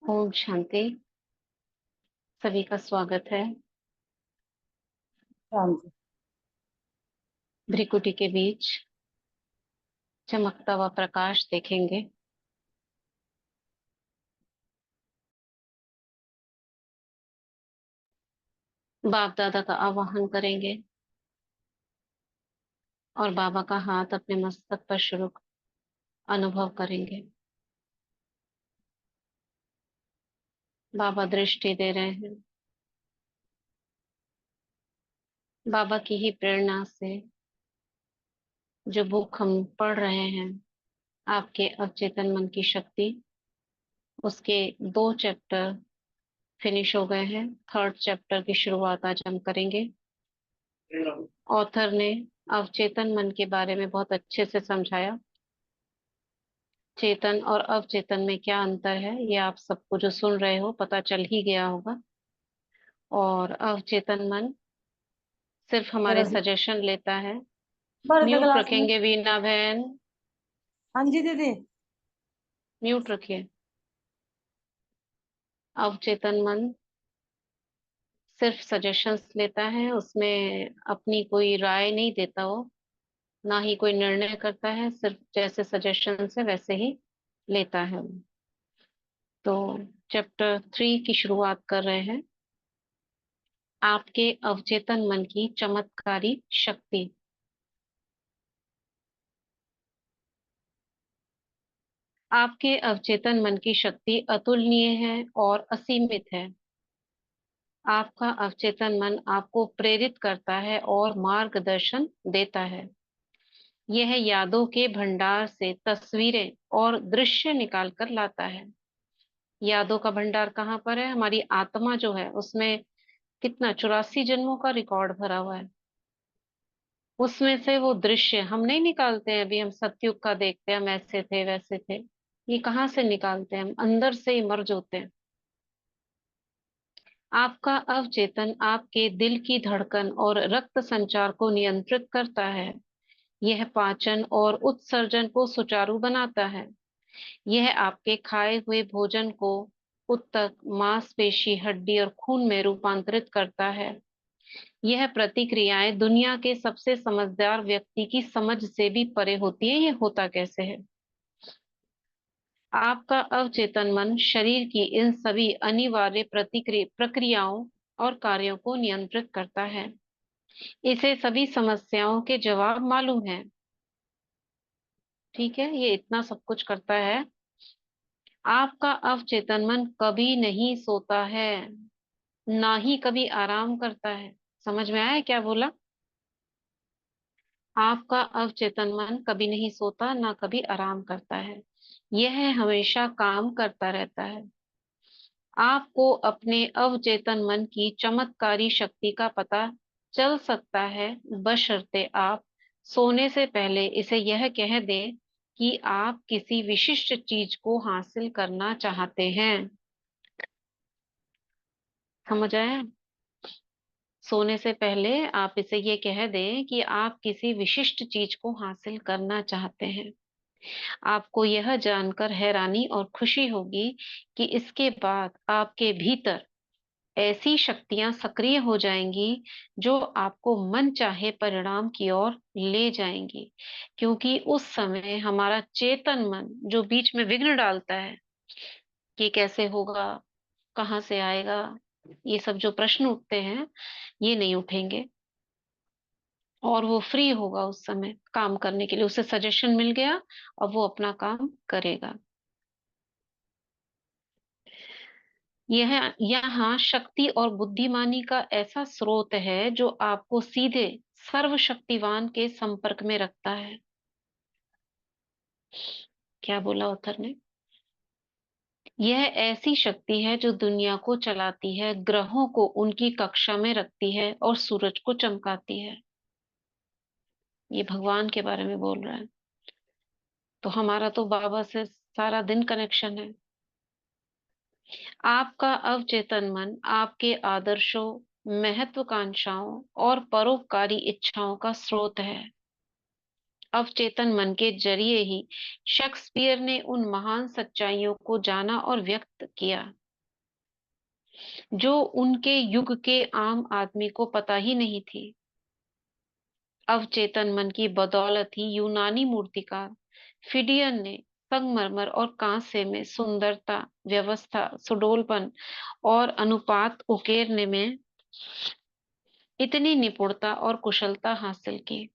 ओम शांति। सभी का स्वागत है। हाँ जी। भ्रिकुटी के बीच चमकता हुआ प्रकाश देखेंगे। बाप दादा का आवाहन करेंगे और बाबा का हाथ अपने मस्तक पर शुरू अनुभव करेंगे। बाबा दृष्टि दे रहे हैं। बाबा की ही प्रेरणा से जो बुक हम पढ़ रहे हैं, आपके अवचेतन मन की शक्ति, उसके 2 चैप्टर फिनिश हो गए हैं। थर्ड चैप्टर की शुरुआत आज हम करेंगे। ऑथर ने अवचेतन मन के बारे में बहुत अच्छे से समझाया। चेतन और अवचेतन में क्या अंतर है, ये आप सबको जो सुन रहे हो पता चल ही गया होगा। और अवचेतन मन सिर्फ हमारे बरस सजेशन लेता है। बरस का म्यूट गिलास में। रखेंगे बीना बहन। हाँ जी दीदी। म्यूट रखिए। अवचेतन मन सिर्फ सजेशंस लेता है, उसमें अपनी कोई राय नहीं देता वो, ना ही कोई निर्णय करता है, सिर्फ जैसे सजेशन है वैसे ही लेता है वो। तो चैप्टर 3 की शुरुआत कर रहे हैं। आपके अवचेतन मन की चमत्कारी शक्ति। आपके अवचेतन मन की शक्ति अतुलनीय है और असीमित है। आपका अवचेतन मन आपको प्रेरित करता है और मार्गदर्शन देता है। यह यादों के भंडार से तस्वीरें और दृश्य निकाल कर लाता है। यादों का भंडार कहाँ पर है? हमारी आत्मा जो है उसमें कितना 84 जन्मों का रिकॉर्ड भरा हुआ है। उसमें से वो दृश्य हम नहीं निकालते हैं। अभी हम सतयुग का देखते हैं, हम ऐसे थे वैसे थे। ये कहाँ से निकालते हैं? हम अंदर से ही मर्ज होते हैं। आपका अवचेतन आपके दिल की धड़कन और रक्त संचार को नियंत्रित करता है। यह पाचन और उत्सर्जन को सुचारू बनाता है। यह आपके खाए हुए भोजन को उत्तक, मांसपेशी, हड्डी और खून में रूपांतरित करता है। यह प्रतिक्रियाएं दुनिया के सबसे समझदार व्यक्ति की समझ से भी परे होती है। ये होता कैसे है? आपका अवचेतन मन शरीर की इन सभी अनिवार्य प्रक्रियाओं और कार्यों को नियंत्रित करता है। इसे सभी समस्याओं के जवाब मालूम है। ठीक है, ये इतना सब कुछ करता है। आपका अवचेतन मन कभी नहीं सोता है, ना ही कभी आराम करता है। समझ में आया क्या बोला? आपका अवचेतन मन कभी नहीं सोता, ना कभी आराम करता है। यह हमेशा काम करता रहता है। आपको अपने अवचेतन मन की चमत्कारी शक्ति का पता चल सकता है, बशर्ते आप सोने से पहले इसे यह कह दें कि आप किसी विशिष्ट चीज को हासिल करना चाहते हैं। समझ आया? सोने से पहले आप इसे ये कह दें कि आप किसी विशिष्ट चीज को हासिल करना चाहते हैं। आपको यह जानकर हैरानी और खुशी होगी कि इसके बाद आपके भीतर ऐसी शक्तियां सक्रिय हो जाएंगी जो आपको मन चाहे परिणाम की ओर ले जाएंगी। क्योंकि उस समय हमारा चेतन मन जो बीच में विघ्न डालता है कि कैसे होगा, कहाँ से आएगा, ये सब जो प्रश्न उठते हैं, ये नहीं उठेंगे। और वो फ्री होगा उस समय काम करने के लिए। उसे सजेशन मिल गया और वो अपना काम करेगा। यह यहाँ शक्ति और बुद्धिमानी का ऐसा स्रोत है जो आपको सीधे सर्वशक्तिवान के संपर्क में रखता है। क्या बोला ऑथर ने? यह ऐसी शक्ति है जो दुनिया को चलाती है, ग्रहों को उनकी कक्षा में रखती है और सूरज को चमकाती है। ये भगवान के बारे में बोल रहा है। तो हमारा तो बाबा से सारा दिन कनेक्शन है। आपका अवचेतन मन आपके आदर्शों, महत्वाकांक्षाओं और परोपकारी इच्छाओं का स्रोत है। अवचेतन मन के जरिए ही शेक्सपियर ने उन महान सच्चाइयों को जाना और व्यक्त किया जो उनके युग के आम आदमी को पता ही नहीं थी। अवचेतन मन की बदौलत ही यूनानी मूर्तिकार फिडियन ने संगमरमर और कांस्य में सुंदरता, व्यवस्था, सुडौलपन और अनुपात उकेरने में इतनी निपुणता और कुशलता हासिल की।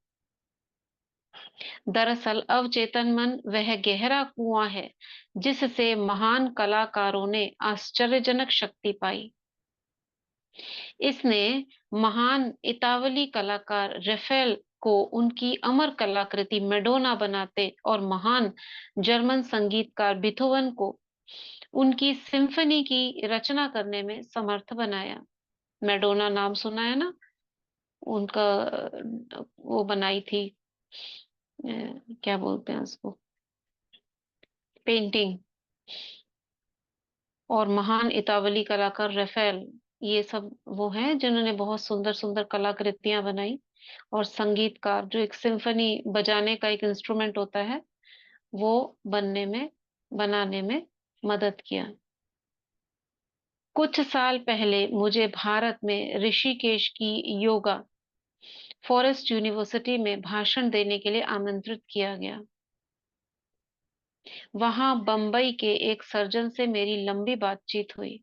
दरअसल अवचेतन मन वह गहरा कुआं है जिससे महान कलाकारों ने आश्चर्यजनक शक्ति पाई। इसने महान इतावली कलाकार रेफेल को उनकी अमर कलाकृति मेडोना बनाते और महान जर्मन संगीतकार बीथोवन को उनकी सिम्फनी की रचना करने में समर्थ बनाया। मेडोना नाम सुना है ना? उनका वो बनाई थी, क्या बोलते हैं उसको, पेंटिंग। और महान इतावली कलाकार रेफेल, ये सब वो हैं जिन्होंने बहुत सुंदर सुंदर कलाकृतियां बनाई। और संगीतकार जो एक सिम्फनी बजाने का एक इंस्ट्रूमेंट होता है, वो बनाने में मदद किया। कुछ साल पहले मुझे भारत में ऋषिकेश की योगा फॉरेस्ट यूनिवर्सिटी में भाषण देने के लिए आमंत्रित किया गया। वहां बम्बई के एक सर्जन से मेरी लंबी बातचीत हुई।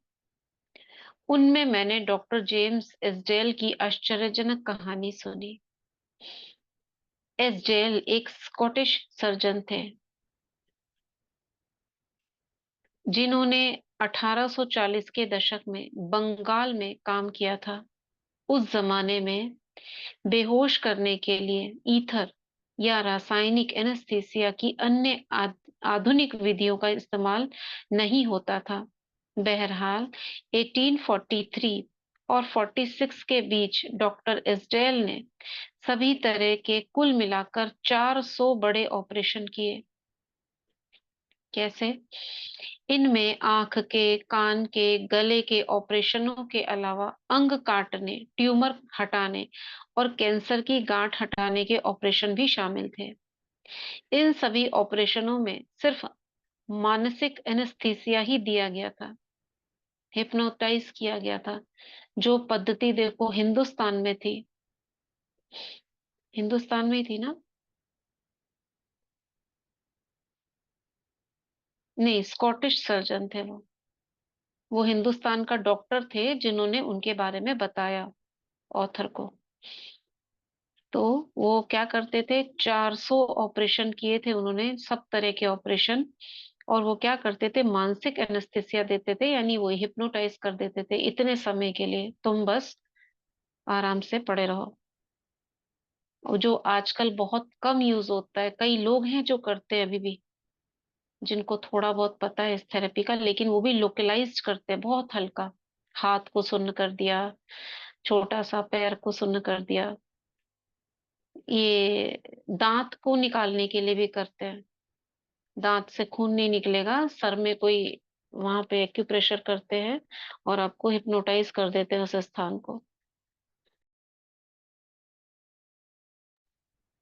उनमें मैंने डॉक्टर जेम्स एसडेल की आश्चर्यजनक कहानी सुनी। एसडेल एक स्कॉटिश सर्जन थे जिन्होंने 1840 के दशक में बंगाल में काम किया था। उस जमाने में बेहोश करने के लिए ईथर या रासायनिक एनेस्थीसिया की अन्य आधुनिक विधियों का इस्तेमाल नहीं होता था। बहरहाल 1843 और 46 के बीच डॉक्टर एसडेल ने सभी तरह के कुल मिलाकर 400 बड़े ऑपरेशन किए। कैसे? इनमें आंख के, कान के, गले के ऑपरेशनों के अलावा अंग काटने, ट्यूमर हटाने और कैंसर की गांठ हटाने के ऑपरेशन भी शामिल थे। इन सभी ऑपरेशनों में सिर्फ मानसिक एनेस्थीसिया ही दिया गया था, हिप्नोटाइज किया गया था। जो पद्धति देखो हिंदुस्तान में थी, हिंदुस्तान में ही थी ना? नहीं, स्कॉटिश सर्जन थे वो हिंदुस्तान का डॉक्टर थे जिन्होंने उनके बारे में बताया ऑथर को। तो वो क्या करते थे, 400 ऑपरेशन किए थे उन्होंने, सब तरह के ऑपरेशन। और वो क्या करते थे, मानसिक एनेस्थेसिया देते थे, यानी वो हिप्नोटाइज कर देते थे इतने समय के लिए, तुम बस आराम से पड़े रहो। और जो आजकल बहुत कम यूज होता है, कई लोग हैं जो करते हैं अभी भी, जिनको थोड़ा बहुत पता है इस थेरेपी का, लेकिन वो भी लोकलाइज्ड करते हैं, बहुत हल्का। हाथ को सुन्न कर दिया, छोटा सा पैर को सुन्न कर दिया। ये दांत को निकालने के लिए भी करते हैं। दांत से खून नहीं निकलेगा, सर में कोई, वहां पे एक्यूप्रेशर करते हैं और आपको हिप्नोटाइज कर देते हैं उस स्थान को,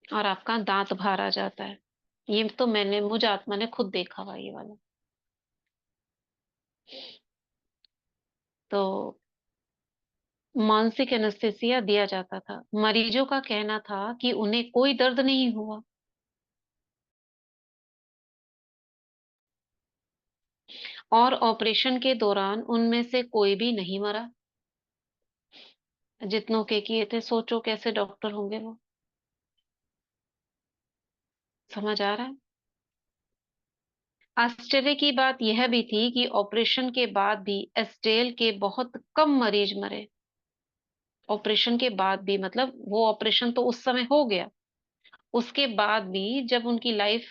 और आपका दांत बाहर आ जाता है। ये तो मैंने, मुझ आत्मा ने खुद देखा हुआ ये वाला। तो मानसिक एनेस्थेसिया दिया जाता था। मरीजों का कहना था कि उन्हें कोई दर्द नहीं हुआ और ऑपरेशन के दौरान उनमें से कोई भी नहीं मरा। जितनों के किए थे, सोचो कैसे डॉक्टर होंगे वो। समझ आ रहा है? आश्चर्य की बात यह भी थी कि ऑपरेशन के बाद भी एस्टेल के बहुत कम मरीज मरे। ऑपरेशन के बाद भी, मतलब वो ऑपरेशन तो उस समय हो गया, उसके बाद भी जब उनकी लाइफ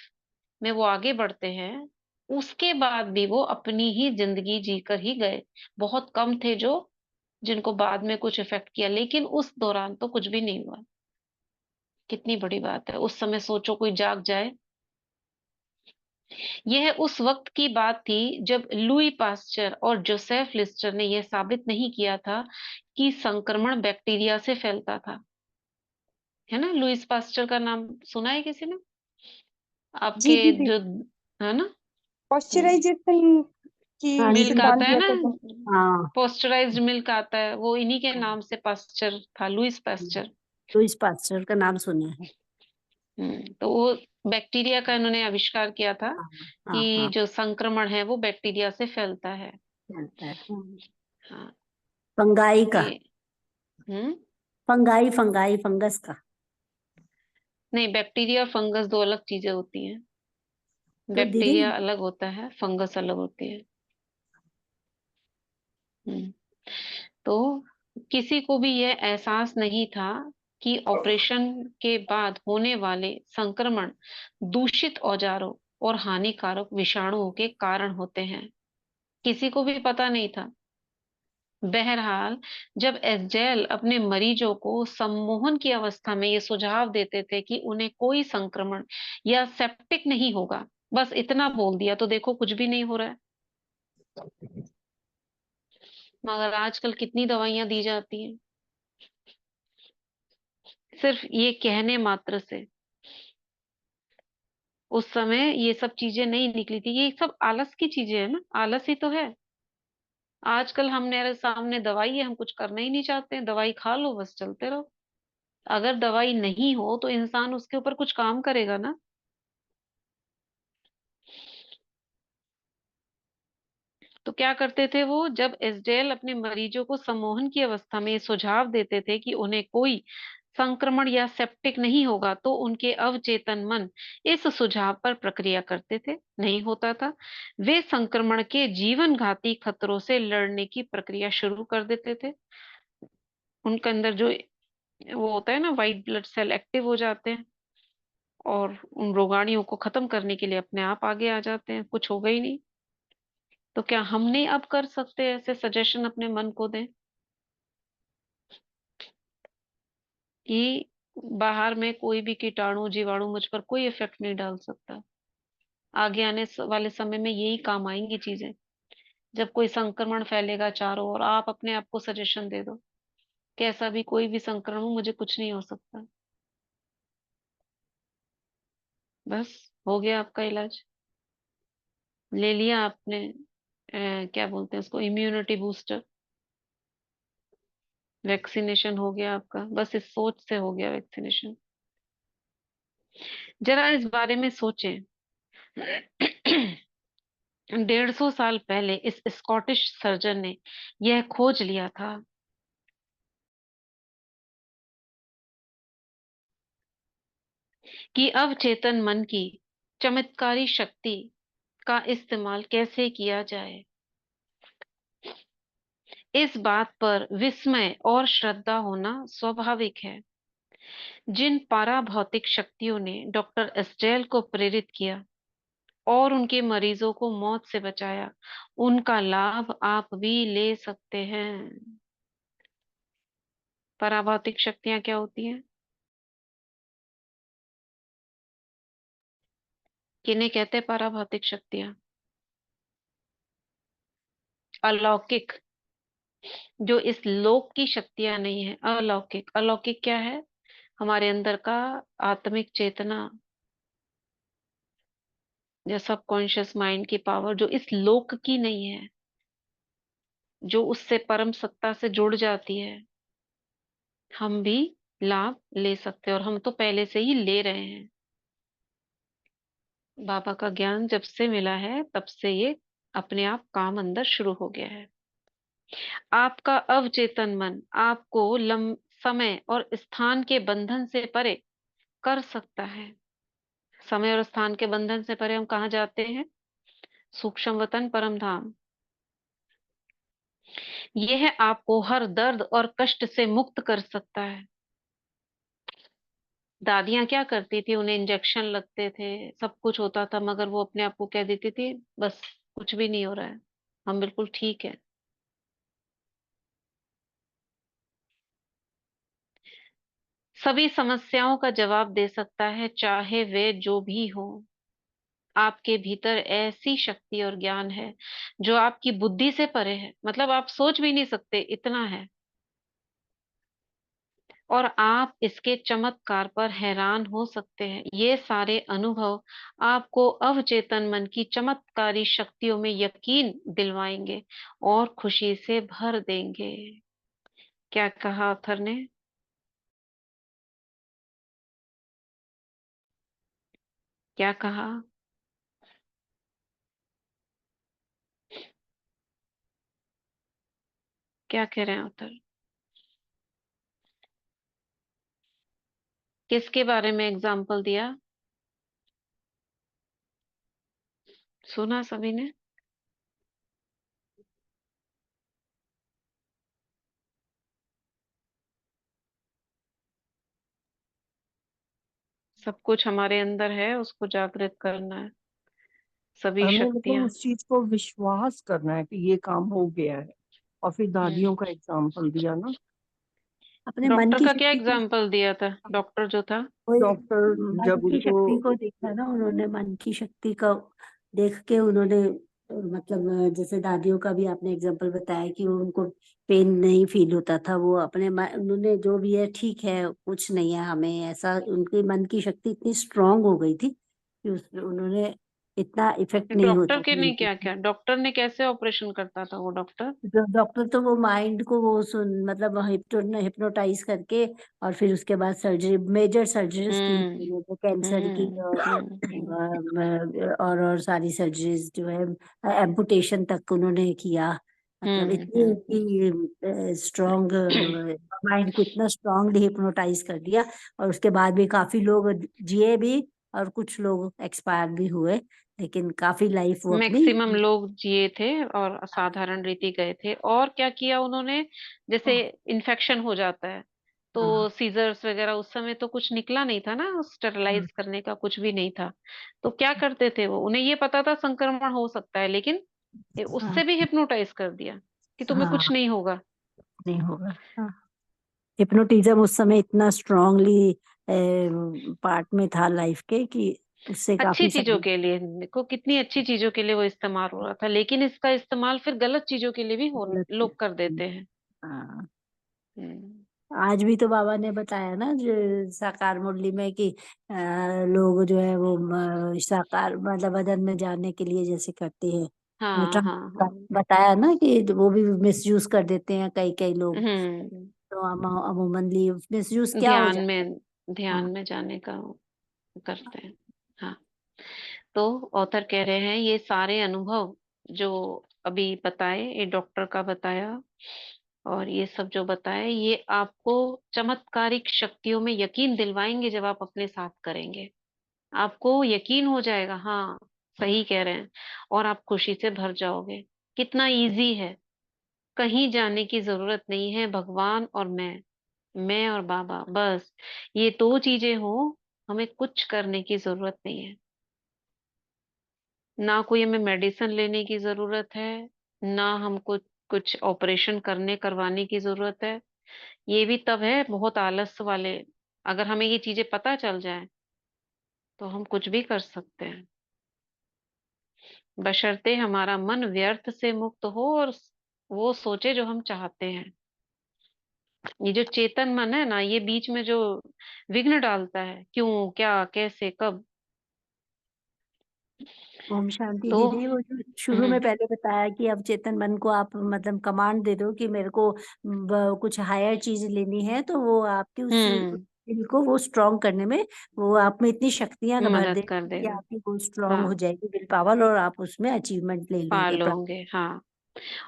में वो आगे बढ़ते हैं, उसके बाद भी वो अपनी ही जिंदगी जीकर ही गए। बहुत कम थे जो, जिनको बाद में कुछ इफेक्ट किया, लेकिन उस दौरान तो कुछ भी नहीं हुआ। कितनी बड़ी बात है, उस समय सोचो कोई जाग जाए। यह उस वक्त की बात थी जब लुई पास्चर और जोसेफ लिस्टर ने यह साबित नहीं किया था कि संक्रमण बैक्टीरिया से फैलता था। है ना? लुईस पास्चर का नाम सुना है किसी ने? आपके जी दीदी, जो, है ना। हम्म, पॉस्चराइजेशन की हाँ जी। मिल्क आता सिद्धांत है दिया ना, था जो। हाँ। पॉस्चराइज्ड मिल्क आता है, वो इन्हीं के हाँ, नाम से पास्चर था, लुईस पास्चर। तो इस पास्टर का नाम सुना है। तो वो बैक्टीरिया का इन्होंने आविष्कार किया था हाँ हाँ कि हाँ। जो संक्रमण है वो बैक्टीरिया से फैलता है। चलता है। हाँ। फंगाई का। ये हम्म फंगाई फंगाई फंगस का। नहीं, बैक्टीरिया और फंगस दो अलग चीजें होती हैं। तो दीदी। बैक्टीरिया अलग होता है, फंगस अलग होती है। हम्म तो किसी को भी यह एहसास नहीं था कि ऑपरेशन के बाद होने वाले संक्रमण दूषित औजारों और हानिकारक विषाणुओं के कारण होते हैं। किसी को भी पता नहीं था। बहरहाल, जब एसजेएल अपने मरीजों को सम्मोहन की अवस्था में ये सुझाव देते थे कि उन्हें कोई संक्रमण या सेप्टिक नहीं होगा, बस इतना बोल दिया तो देखो कुछ भी नहीं हो रहा है। मगर आजकल कितनी दवाइयां दी जाती हैं सिर्फ ये कहने मात्र से। उस समय ये सब चीजें नहीं निकली थी, ये सब आलस की चीजें है ना, आलस ही तो है। आजकल हमने सामने दवाई है, हम कुछ करना ही नहीं चाहते हैं, दवाई खा लो बस चलते रहो। अगर दवाई नहीं हो तो इंसान उसके ऊपर कुछ काम करेगा ना। तो क्या करते थे वो, जब एसडीएल अपने मरीजों को सम्मोहन की अवस्था में ये सुझाव देते थे कि उन्हें कोई संक्रमण या सेप्टिक नहीं होगा, तो उनके अवचेतन मन इस सुझाव पर प्रक्रिया करते थे, नहीं होता था। वे संक्रमण के जीवन घाती खतरों से लड़ने की प्रक्रिया शुरू कर देते थे। उनके अंदर जो वो होता है ना, व्हाइट ब्लड सेल एक्टिव हो जाते हैं और उन रोगाणुओं को खत्म करने के लिए अपने आप आगे आ जाते हैं, कुछ होगा ही नहीं। तो क्या हम नहीं अब कर सकते ऐसे सजेशन अपने मन को दें कि बाहर में कोई भी कीटाणु जीवाणु मुझ पर कोई इफेक्ट नहीं डाल सकता। आगे आने वाले समय में यही काम आएंगी चीजें। जब कोई संक्रमण फैलेगा चारों ओर, आप अपने आप को सजेशन दे दो कैसा भी कोई भी संक्रमण हो, मुझे कुछ नहीं हो सकता। बस हो गया आपका इलाज, ले लिया आपने। क्या बोलते हैं उसको, इम्यूनिटी बूस्टर, वैक्सीनेशन हो गया आपका, बस इस सोच से हो गया वैक्सीनेशन। जरा इस बारे में सोचें। 150 साल पहले इस स्कॉटिश सर्जन ने यह खोज लिया था कि अवचेतन मन की चमत्कारी शक्ति का इस्तेमाल कैसे किया जाए। इस बात पर विस्मय और श्रद्धा होना स्वाभाविक है। जिन पाराभौतिक शक्तियों ने डॉक्टर एस्टेल को प्रेरित किया और उनके मरीजों को मौत से बचाया, उनका लाभ आप भी ले सकते हैं। पराभौतिक शक्तियां क्या होती हैं? किन्हें कहते हैं पराभौतिक शक्तियां? अलौकिक, जो इस लोक की शक्तियां नहीं है, अलौकिक। अलौकिक क्या है? हमारे अंदर का आत्मिक चेतना या सबकॉन्शियस माइंड की पावर, जो इस लोक की नहीं है, जो उससे परम सत्ता से जुड़ जाती है। हम भी लाभ ले सकते हैं और हम तो पहले से ही ले रहे हैं। बाबा का ज्ञान जब से मिला है तब से ये अपने आप काम अंदर शुरू हो गया है। आपका अवचेतन मन आपको समय और स्थान के बंधन से परे कर सकता है। समय और स्थान के बंधन से परे हम कहाँ जाते हैं? सूक्ष्म वतन परम धाम। यह आपको हर दर्द और कष्ट से मुक्त कर सकता है। दादियां क्या करती थी, उन्हें इंजेक्शन लगते थे, सब कुछ होता था, मगर वो अपने आप को कह देती थी बस कुछ भी नहीं हो रहा है, हम बिल्कुल ठीक है। सभी समस्याओं का जवाब दे सकता है, चाहे वे जो भी हो। आपके भीतर ऐसी शक्ति और ज्ञान है जो आपकी बुद्धि से परे है, मतलब आप सोच भी नहीं सकते, इतना है। और आप इसके चमत्कार पर हैरान हो सकते हैं। ये सारे अनुभव आपको अवचेतन मन की चमत्कारी शक्तियों में यकीन दिलवाएंगे और खुशी से भर देंगे। क्या कहा ऑथर ने? क्या कहा? क्या कह रहे हैं ऑथर? किसके बारे में एग्जाम्पल दिया? सुना सभी ने? सब कुछ हमारे अंदर है, उसको जागृत करना है, सभी हमें मतलब शक्तियां। उस चीज को विश्वास करना है कि ये काम हो गया है। और फिर दादियों हम्म। का एग्जाम्पल दिया ना। अपने मन डॉक्टर की का क्या शक्ति को, एग्जाम्पल दिया था? डॉक्टर जो था। वही डॉक्टर मन जब की उनको शक्ति को देखा ना उन्होंने, मन की शक्ति का देख के उन्होंने मतलब जैसे दादियों का भी आपने एग्जांपल बताया कि वो उनको पेन नहीं फील होता था, वो अपने उन्होंने जो भी है ठीक है, कुछ नहीं है हमें ऐसा, उनकी मन की शक्ति इतनी स्ट्रांग हो गई थी कि उन्होंने इतना इफेक्ट नहीं डॉक्टर होता के था ने उनके। क्या क्या, डॉक्टर ने कैसे ऑपरेशन करता था वो डॉक्टर? डॉक्टर तो वो माइंड को वो सुन मतलब हिप्नोटाइज करके, और फिर उसके बाद सर्जरी, मेजर सर्जरीज की हम्म। उन्होंने, कैंसर की और सारी सर्जरीज जो है, एम्पुटेशन तक उन्होंने किया। मतलब इतनी हम्म। उनकी स्ट्रॉन्ग माइंड को इतना स्ट्रांगली हिप्नोटाइज कर दिया। और उसके बाद भी काफी लोग जिए भी, और कुछ लोग एक्सपायर भी हुए, लेकिन काफी लाइफ वो अपनी। मैक्सिमम लोग जिए थे और साधारण रीति गए थे। और क्या किया उन्होंने? जैसे इन्फेक्शन हो जाता है हाँ तो सीजर्स वगैरह, उस समय तो कुछ निकला नहीं था ना, हाँ स्टेरलाइज करने का कुछ भी नहीं था। तो क्या करते थे वो? उन्हें ये पता था संक्रमण हो सकता है, लेकिन हाँ उससे भी हिप्नोटाइज कर दिया कि तुम्हें कुछ हाँ, नहीं होगा। नहीं होगा। हाँ, हिप्नोटिज्म उस समय इतना स्ट्रांगली पार्ट में था लाइफ के कि उससे अच्छी काफी चीजों सारी के लिए, देखो कितनी अच्छी चीजों के लिए वो इस्तेमाल हो रहा था, लेकिन इसका इस्तेमाल फिर गलत चीजों के लिए भी हो, गलत लोग कर चीज़- देते हैं। हाँ, हम्म। आज भी तो बाबा ने बताया ना जो साकार मुरली में कि लोग जो है वो साकार मतलब बदन में जाने के लिए जैसे करते हैं, हाँ हाँ हाँ। बताया ना कि वो भी मिसयूज कर देते हैं कई कई लोग। हम्म। तो अमूमनली मिसयूज क्या हो ध्यान जाता है। में, ध्यान हाँ में जाने का करते हैं। हाँ। तो ऑथर कह रहे हैं ये सारे अनुभव जो अभी बताए, ये डॉक्टर का बताया और ये सब जो बताए, ये आपको चमत्कारिक शक्तियों में यकीन दिलवाएंगे जब आप अपने साथ करेंगे। आपको यकीन हो जाएगा, हाँ सही कह रहे हैं, और आप खुशी से भर जाओगे। कितना इजी है, कहीं जाने की जरूरत नहीं है। भगवान और मैं और बाबा, बस ये दो चीजें हो, हमें कुछ करने की जरूरत नहीं है। ना कोई हमें मेडिसिन लेने की जरूरत है, ना हमको कुछ ऑपरेशन करने करवाने की जरूरत है। ये भी तब है बहुत आलस वाले, अगर हमें ये चीजें पता चल जाए तो हम कुछ भी कर सकते हैं, बशर्ते हमारा मन व्यर्थ से मुक्त हो और वो सोचे जो हम चाहते हैं। ये जो चेतन मन है ना, ये बीच में जो विघ्न डालता है, क्यों, क्या, कैसे, कब। ओम शांति तो दीदी, वो जो शुरू में हम्म। पहले बताया कि अब चेतन मन को आप मतलब कमांड दे दो कि मेरे को कुछ हायर चीज लेनी है, तो वो आपकी उस हम्म। दिल को वो स्ट्रांग करने में, वो आप में इतनी शक्तियां भर मदद कर देगी कि देगा। आपकी वो स्ट्रांग हो हाँ, जाएगी विल पावर, और आप उसमें अचीवमेंट ले पा लोगे प्राप्त। लोगे, हाँ।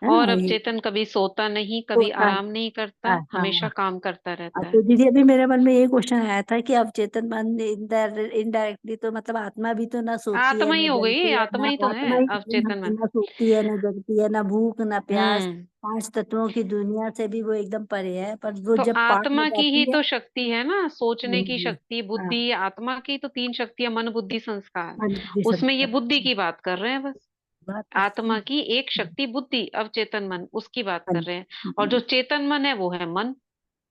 है और ना अब ये चेतन कभी सोता नहीं, कभी होता है। आराम नहीं करता, हाँ हमेशा हाँ। काम करता रहता है। तो दीदी अभी मेरे मन में ये क्वेश्चन आया था कि अब चेतन मन इनडायरेक्टली तो मतलब आत्मा भी तो ना सोती है आत्मा ना ही हो गई, जगती है, आत्मा ना ही तो है आत्मा ही अब चेतन ना मन। ना सोती है ना जगती है, ना भूख ना प्यास, हम्म। पांच तत्वों की दुनिया से भी वो एकदम परे है, पर वो तो जब पार हो आत्मा की ही जाती है। तो शक्ति है ना, सोचने की जी। शक्ति, हाँ, बुद्धि। आत्मा की तो तीन शक्तियां, मन बुद्धि संस्कार। मन बुद्धि उसमें ये संस्कार। बुद्धि की बात कर रहे हैं बस। बात तो सही आत्मा है। की एक शक्ति बुद्धि, अवचेतन मन, उसकी बात कर मन रहे हैं। और जो चेतन मन है वो है मन।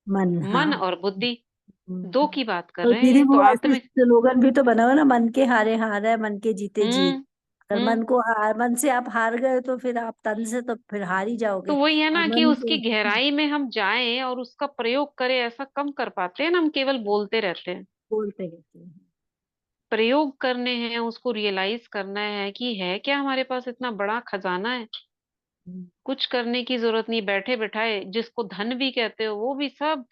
मन, मन हाँ। और बुद्धि, दो हम्म। की बात कर तो रहे हैं दीदी ये तो वो ऐसे आत्मिक। स्लोगन भी तो बना हुआ ना, मन के हारे हार है, मन के जीते जीत। हम्म। अगर हम्म। मन से आप हार गए तो फिर आप तन से तो फिर हार ही तो जाओगे। वही है और ना कि मन उसकी को गहराई में हम जाएं और उसका प्रयोग करें, ऐसा कम कर पाते हैं ना, हम केवल बोलते रहते हैं। बोलते रहते हैं। प्रयोग करने हैं, उसको रियलाइज करना है कि है क्या हमारे पास इतना बड़ा खजाना है। हम्म। कुछ करने की जरूरत नहीं, बैठे बैठाए जिसको धन भी कहते हो वो भी सब,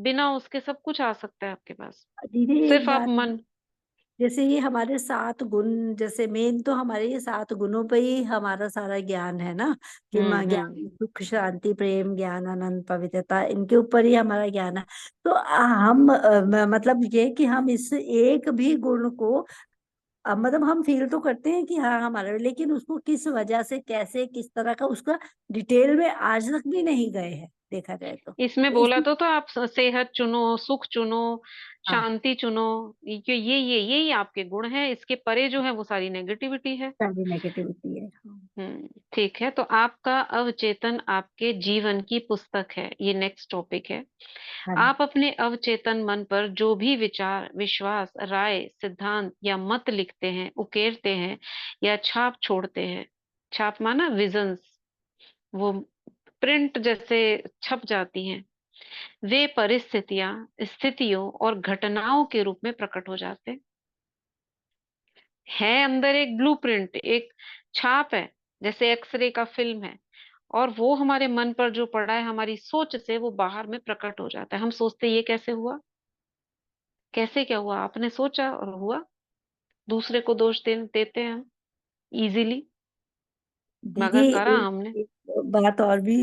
बिना उसके सब कुछ आ सकता है आपके पास। दीदी एक सिर्फ आप बात, मन। जैसे ये हमारे 7 गुण, जैसे मेन तो हमारे ये 7 गुणों पे ही हमारा सारा ज्ञान है ना, कि हम्म। ज्ञान सुख शांति प्रेम ज्ञान आनंद पवित्रता, इनके ऊपर ही हमारा ज्ञान है। तो हम मतलब ये कि हम इस एक भी गुण को मतलब हम फील तो करते हैं कि हाँ हमारा, लेकिन उसको किस वजह से कैसे किस तरह का उसका डिटेल में आज तक भी नहीं गए हैं, देखा जाए इसमें तो बोला इसी। तो आप सेहत चुनो, सुख चुनो, हाँ, शांति चुनो। ये ही आपके गुण हैं, इसके परे जो है वो सारी नेगेटिविटी है। सारी नेगेटिविटी है। हाँ। ठीक है, तो आपका अवचेतन आपके जीवन की पुस्तक है, ये नेक्स्ट टॉपिक है। हाँ जी। आप अपने अवचेतन मन पर जो भी विचार, विश्वास, राय, सिद्धांत या मत लिखते हैं, उकेरते हैं या छाप छोड़ते हैं। छाप माना विजन्स, वो प्रिंट जैसे छप जाती हैं। वे परिस्थितियां, स्थितियों और घटनाओं के रूप में प्रकट हो जाते हैं। अंदर एक ब्लूप्रिंट, एक छाप है, जैसे एक्सरे का फिल्म है। और वो हमारे मन पर जो पड़ा है, हमारी सोच से वो बाहर में प्रकट हो जाता है। हम सोचते ये कैसे हुआ, कैसे क्या हुआ, आपने सोचा और हुआ। दूसरे को दोष देते हैं हम इजीली, दीदी मगर करा हमने। एक बात और भी,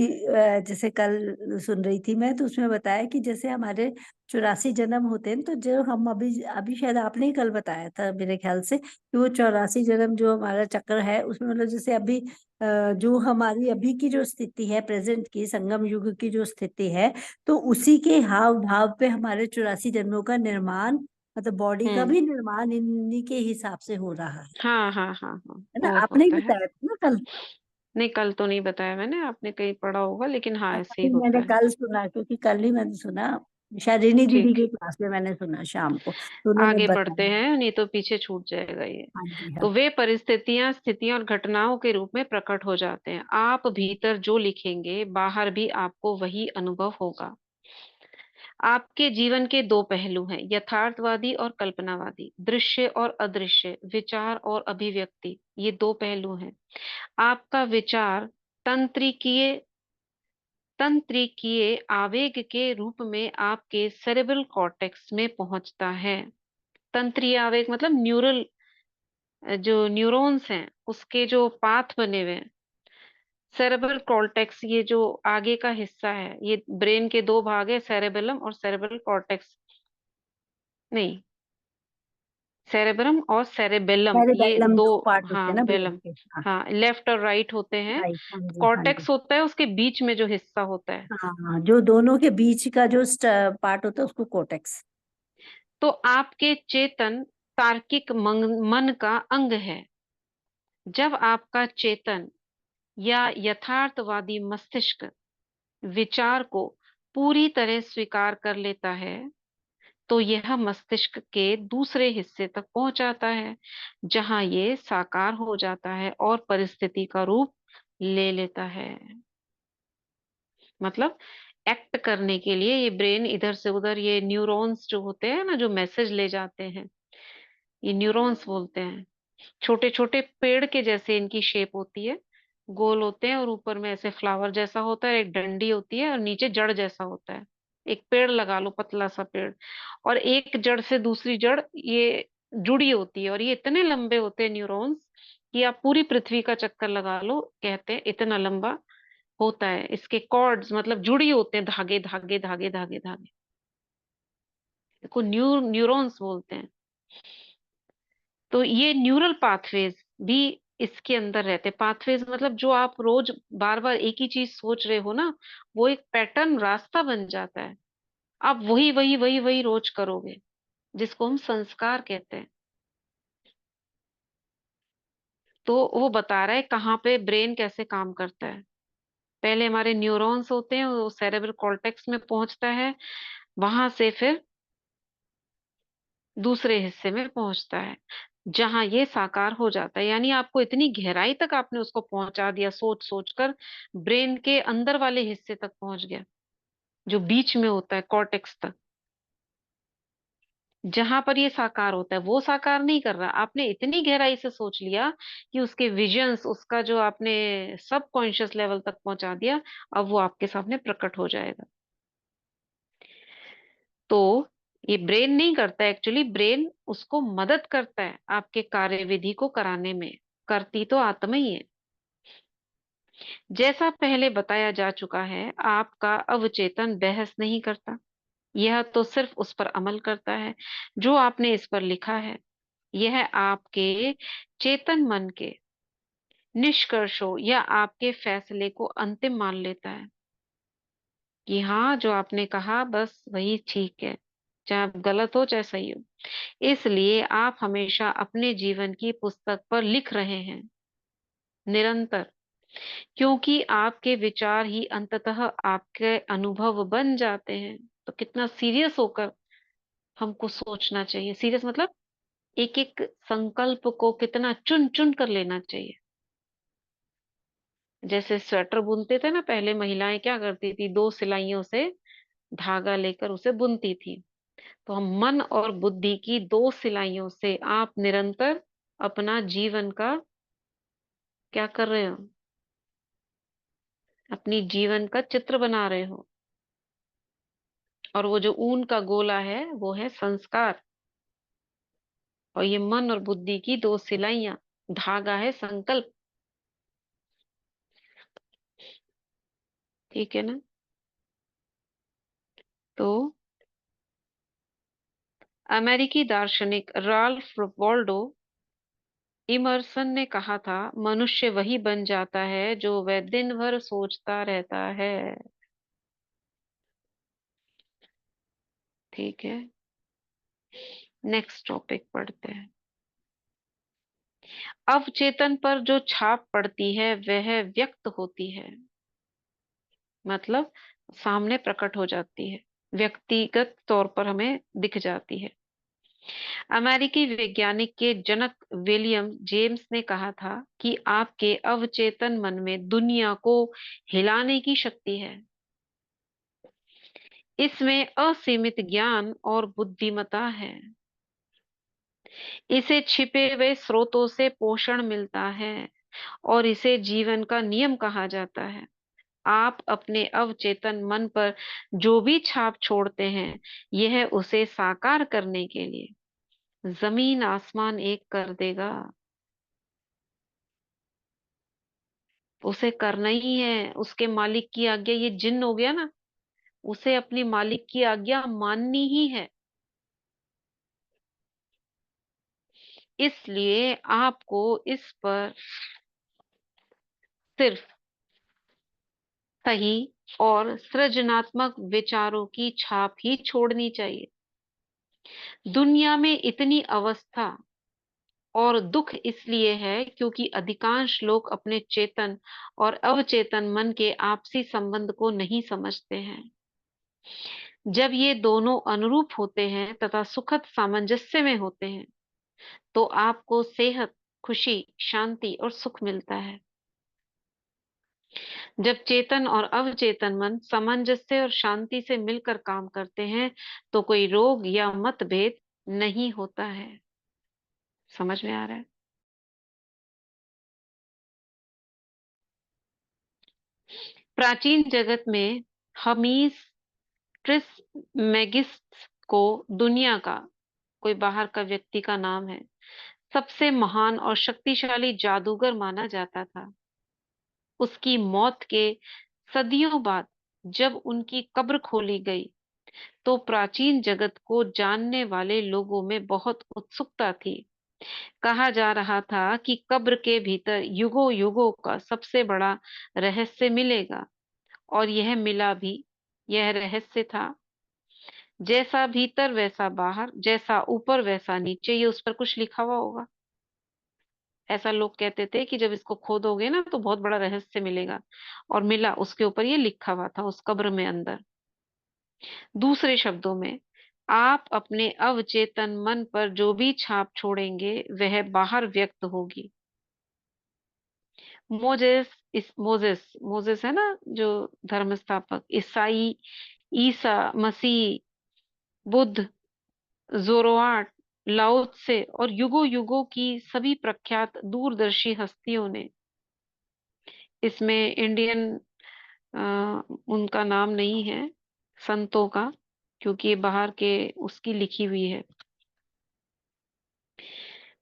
जैसे कल सुन रही थी मैं, तो उसमें बताया कि जैसे हमारे 84 जन्म होते हैं, तो जो हम अभी अभी शायद आपने ही कल बताया था मेरे ख्याल से, कि वो 84 जन्म जो हमारा चक्र है उसमें, मतलब जैसे अभी जो हमारी अभी की जो स्थिति है, प्रेजेंट की संगम युग की जो स्थिति है, तो उसी के हाव भाव पे हमारे 84 जन्मों का निर्माण, मतलब बॉडी का हम्म। भी निर्माण इन्हीं के हिसाब से हो रहा हाँ हाँ हाँ हाँ, है ना। वो आपने ही होता है। बताया था ना कल। नहीं, कल तो नहीं बताया मैंने, आपने कहीं पढ़ा होगा, लेकिन हाँ अच्छा, ऐसे ही फिर होता मैंने है। कल सुना, क्योंकि कल ही मैंने सुना, शायद रिनी दीदी ठीक, की क्लास में मैंने सुना शाम को, तो उन्होंने आगे बढ़ते बताया। हैं, नहीं तो पीछे छूट जाएगा ये। हाँ जी, हाँ। तो वे परिस्थितियां, स्थितियां और घटनाओं के रूप में प्रकट हो जाते हैं। आप भीतर जो लिखेंगे, बाहर भी आपको वही अनुभव होगा। आपके जीवन के दो पहलू हैं, यथार्थवादी और कल्पनावादी, दृश्य और अदृश्य, विचार और अभिव्यक्ति, ये दो पहलू हैं। आपका विचार तंत्रिकीय तंत्रिकीय आवेग के रूप में आपके सेरेब्रल कॉर्टेक्स में पहुंचता है। तंत्रीय आवेग मतलब न्यूरल, जो न्यूरॉन्स हैं उसके जो पाथ बने हुए हैं। सेरेब्रल कॉर्टेक्स, ये जो आगे का हिस्सा है, ये ब्रेन के दो भाग है, सेरेबेलम और सेरेब्रल कॉर्टेक्स। नहीं, सेरेब्रम और सेरेबेलम, पहले ये बैलम दो। 2 पार्ट होते हाँ, हैं ना ब्रेन बेलम। के। हाँ। हाँ, लेफ्ट और राइट होते हैं। राइट, हाँ जी, हाँ जी। कॉर्टेक्स होता है उसके बीच में जो हिस्सा होता है। हाँ हाँ, जो दोनों के बीच का जो पार्ट होता है उसको कोटेक्स। तो आपके चेतन तार्किक मन का अंग है। जब आपका चेतन या यथार्थवादी मस्तिष्क विचार को पूरी तरह स्वीकार कर लेता है, तो यह मस्तिष्क के दूसरे हिस्से तक पहुंचाता है, जहां ये साकार हो जाता है और परिस्थिति का रूप ले लेता है। मतलब एक्ट करने के लिए ये ब्रेन इधर से उधर, ये न्यूरॉन्स जो होते हैं ना, जो मैसेज ले जाते हैं, ये न्यूरॉन्स बोलते हैं। छोटे छोटे पेड़ के जैसे इनकी शेप होती है, गोल होते हैं, और ऊपर में ऐसे फ्लावर जैसा होता है, एक डंडी होती है और नीचे जड़ जैसा होता है। एक पेड़ लगा लो, पतला सा पेड़, और एक जड़ से दूसरी जड़ ये जुड़ी होती है, और ये इतने लंबे होते हैं न्यूरॉन्स कि आप पूरी पृथ्वी का चक्कर लगा लो, कहते हैं इतना लंबा होता है। इसके कॉर्ड्स मतलब जुड़ी होते हैं, धागे धागे धागे धागे धागे, इसको न्यूरॉन्स बोलते हैं। तो ये न्यूरल पाथवेज भी इसके अंदर रहते हैं। पाथवेज मतलब जो आप रोज बार बार एक ही चीज सोच रहे हो ना, वो एक पैटर्न, रास्ता बन जाता है। आप वही वही वही वही रोज करोगे, जिसको हम संस्कार कहते हैं। तो वो बता रहा है कहाँ पे ब्रेन कैसे काम करता है। पहले हमारे न्यूरॉन्स होते हैं, वो सेरेब्रल कॉर्टेक्स में पहुंचता है, वहां से फिर दूसरे हिस्से में पहुंचता है। जहां ये साकार हो जाता है, यानी आपको इतनी गहराई तक आपने उसको पहुंचा दिया, सोच सोच कर ब्रेन के अंदर वाले हिस्से तक पहुंच गया, जो बीच में होता है कॉर्टेक्स तक, जहां पर ये साकार होता है। वो साकार नहीं कर रहा, आपने इतनी गहराई से सोच लिया कि उसके विजन्स, उसका जो आपने सब कॉन्शियस लेवल तक पहुंचा दिया, अब वो आपके सामने प्रकट हो जाएगा। तो ये ब्रेन नहीं करता, एक्चुअली ब्रेन उसको मदद करता है आपके कार्यविधि को कराने में, करती तो आत्मा ही है। जैसा पहले बताया जा चुका है, आपका अवचेतन बहस नहीं करता, यह तो सिर्फ उस पर अमल करता है जो आपने इस पर लिखा है। यह आपके चेतन मन के निष्कर्षों या आपके फैसले को अंतिम मान लेता है कि हाँ, जो आपने कहा बस वही ठीक है, चाहे आप गलत हो चाहे सही हो। इसलिए आप हमेशा अपने जीवन की पुस्तक पर लिख रहे हैं, निरंतर, क्योंकि आपके विचार ही अंततः आपके अनुभव बन जाते हैं। तो कितना सीरियस होकर हमको सोचना चाहिए, सीरियस मतलब एक एक संकल्प को कितना चुन चुन कर लेना चाहिए। जैसे स्वेटर बुनते थे ना पहले, महिलाएं क्या करती थी, दो सिलाइयों से धागा लेकर उसे बुनती थी। तो हम मन और बुद्धि की दो सिलाइयों से आप निरंतर अपना जीवन का क्या कर रहे हो, अपनी जीवन का चित्र बना रहे हो। और वो जो ऊन का गोला है वो है संस्कार, और ये मन और बुद्धि की दो सिलाइयां, धागा है संकल्प। ठीक है ना? तो अमेरिकी दार्शनिक राल्फ वॉल्डो इमर्सन ने कहा था, मनुष्य वही बन जाता है जो वह दिन भर सोचता रहता है। ठीक है, नेक्स्ट टॉपिक पढ़ते हैं। अवचेतन पर जो छाप पड़ती है वह व्यक्त होती है, मतलब सामने प्रकट हो जाती है, व्यक्तिगत तौर पर हमें दिख जाती है। अमेरिकी वैज्ञानिक के जनक विलियम जेम्स ने कहा था कि आपके अवचेतन मन में दुनिया को हिलाने की शक्ति है। इसमें असीमित ज्ञान और बुद्धिमत्ता है। इसे छिपे हुए स्रोतों से पोषण मिलता है और इसे जीवन का नियम कहा जाता है। आप अपने अवचेतन मन पर जो भी छाप छोड़ते हैं, यह उसे साकार करने के लिए जमीन आसमान एक कर देगा। उसे करना ही है, उसके मालिक की आज्ञा, ये जिन्न हो गया ना, उसे अपनी मालिक की आज्ञा माननी ही है। इसलिए आपको इस पर सिर्फ सही और सृजनात्मक विचारों की छाप ही छोड़नी चाहिए। दुनिया में इतनी अवस्था और दुख इसलिए है क्योंकि अधिकांश लोग अपने चेतन और अवचेतन मन के आपसी संबंध को नहीं समझते हैं। जब ये दोनों अनुरूप होते हैं तथा सुखद सामंजस्य में होते हैं, तो आपको सेहत, खुशी, शांति और सुख मिलता है। जब चेतन और अवचेतन मन सामंजस्य और शांति से मिलकर काम करते हैं, तो कोई रोग या मतभेद नहीं होता है। समझ में आ रहा है? प्राचीन जगत में हमीस ट्रिस्मेगिस्ट को दुनिया का, कोई बाहर का व्यक्ति का नाम है, सबसे महान और शक्तिशाली जादूगर माना जाता था। उसकी मौत के सदियों बाद जब उनकी कब्र खोली गई, तो प्राचीन जगत को जानने वाले लोगों में बहुत उत्सुकता थी। कहा जा रहा था कि कब्र के भीतर युगों युगों का सबसे बड़ा रहस्य मिलेगा, और यह मिला भी। यह रहस्य था, जैसा भीतर वैसा बाहर, जैसा ऊपर वैसा नीचे। ये उस पर कुछ लिखा हुआ होगा। ऐसा लोग कहते थे कि जब इसको खोदोगे ना तो बहुत बड़ा रहस्य मिलेगा, और मिला, उसके ऊपर ये लिखा हुआ था उस कब्र में अंदर। दूसरे शब्दों में, आप अपने अवचेतन मन पर जो भी छाप छोड़ेंगे वह बाहर व्यक्त होगी। मोजेस मोजेस मोजेस है ना, जो धर्म स्थापक, ईसाई, ईसा मसीह, बुद्ध, जोरोआट, लाओ त्से और युगों युगों की सभी प्रख्यात दूरदर्शी हस्तियों ने, इसमें इंडियन उनका नाम नहीं है संतों का, क्योंकि ये बाहर के उसकी लिखी हुई है,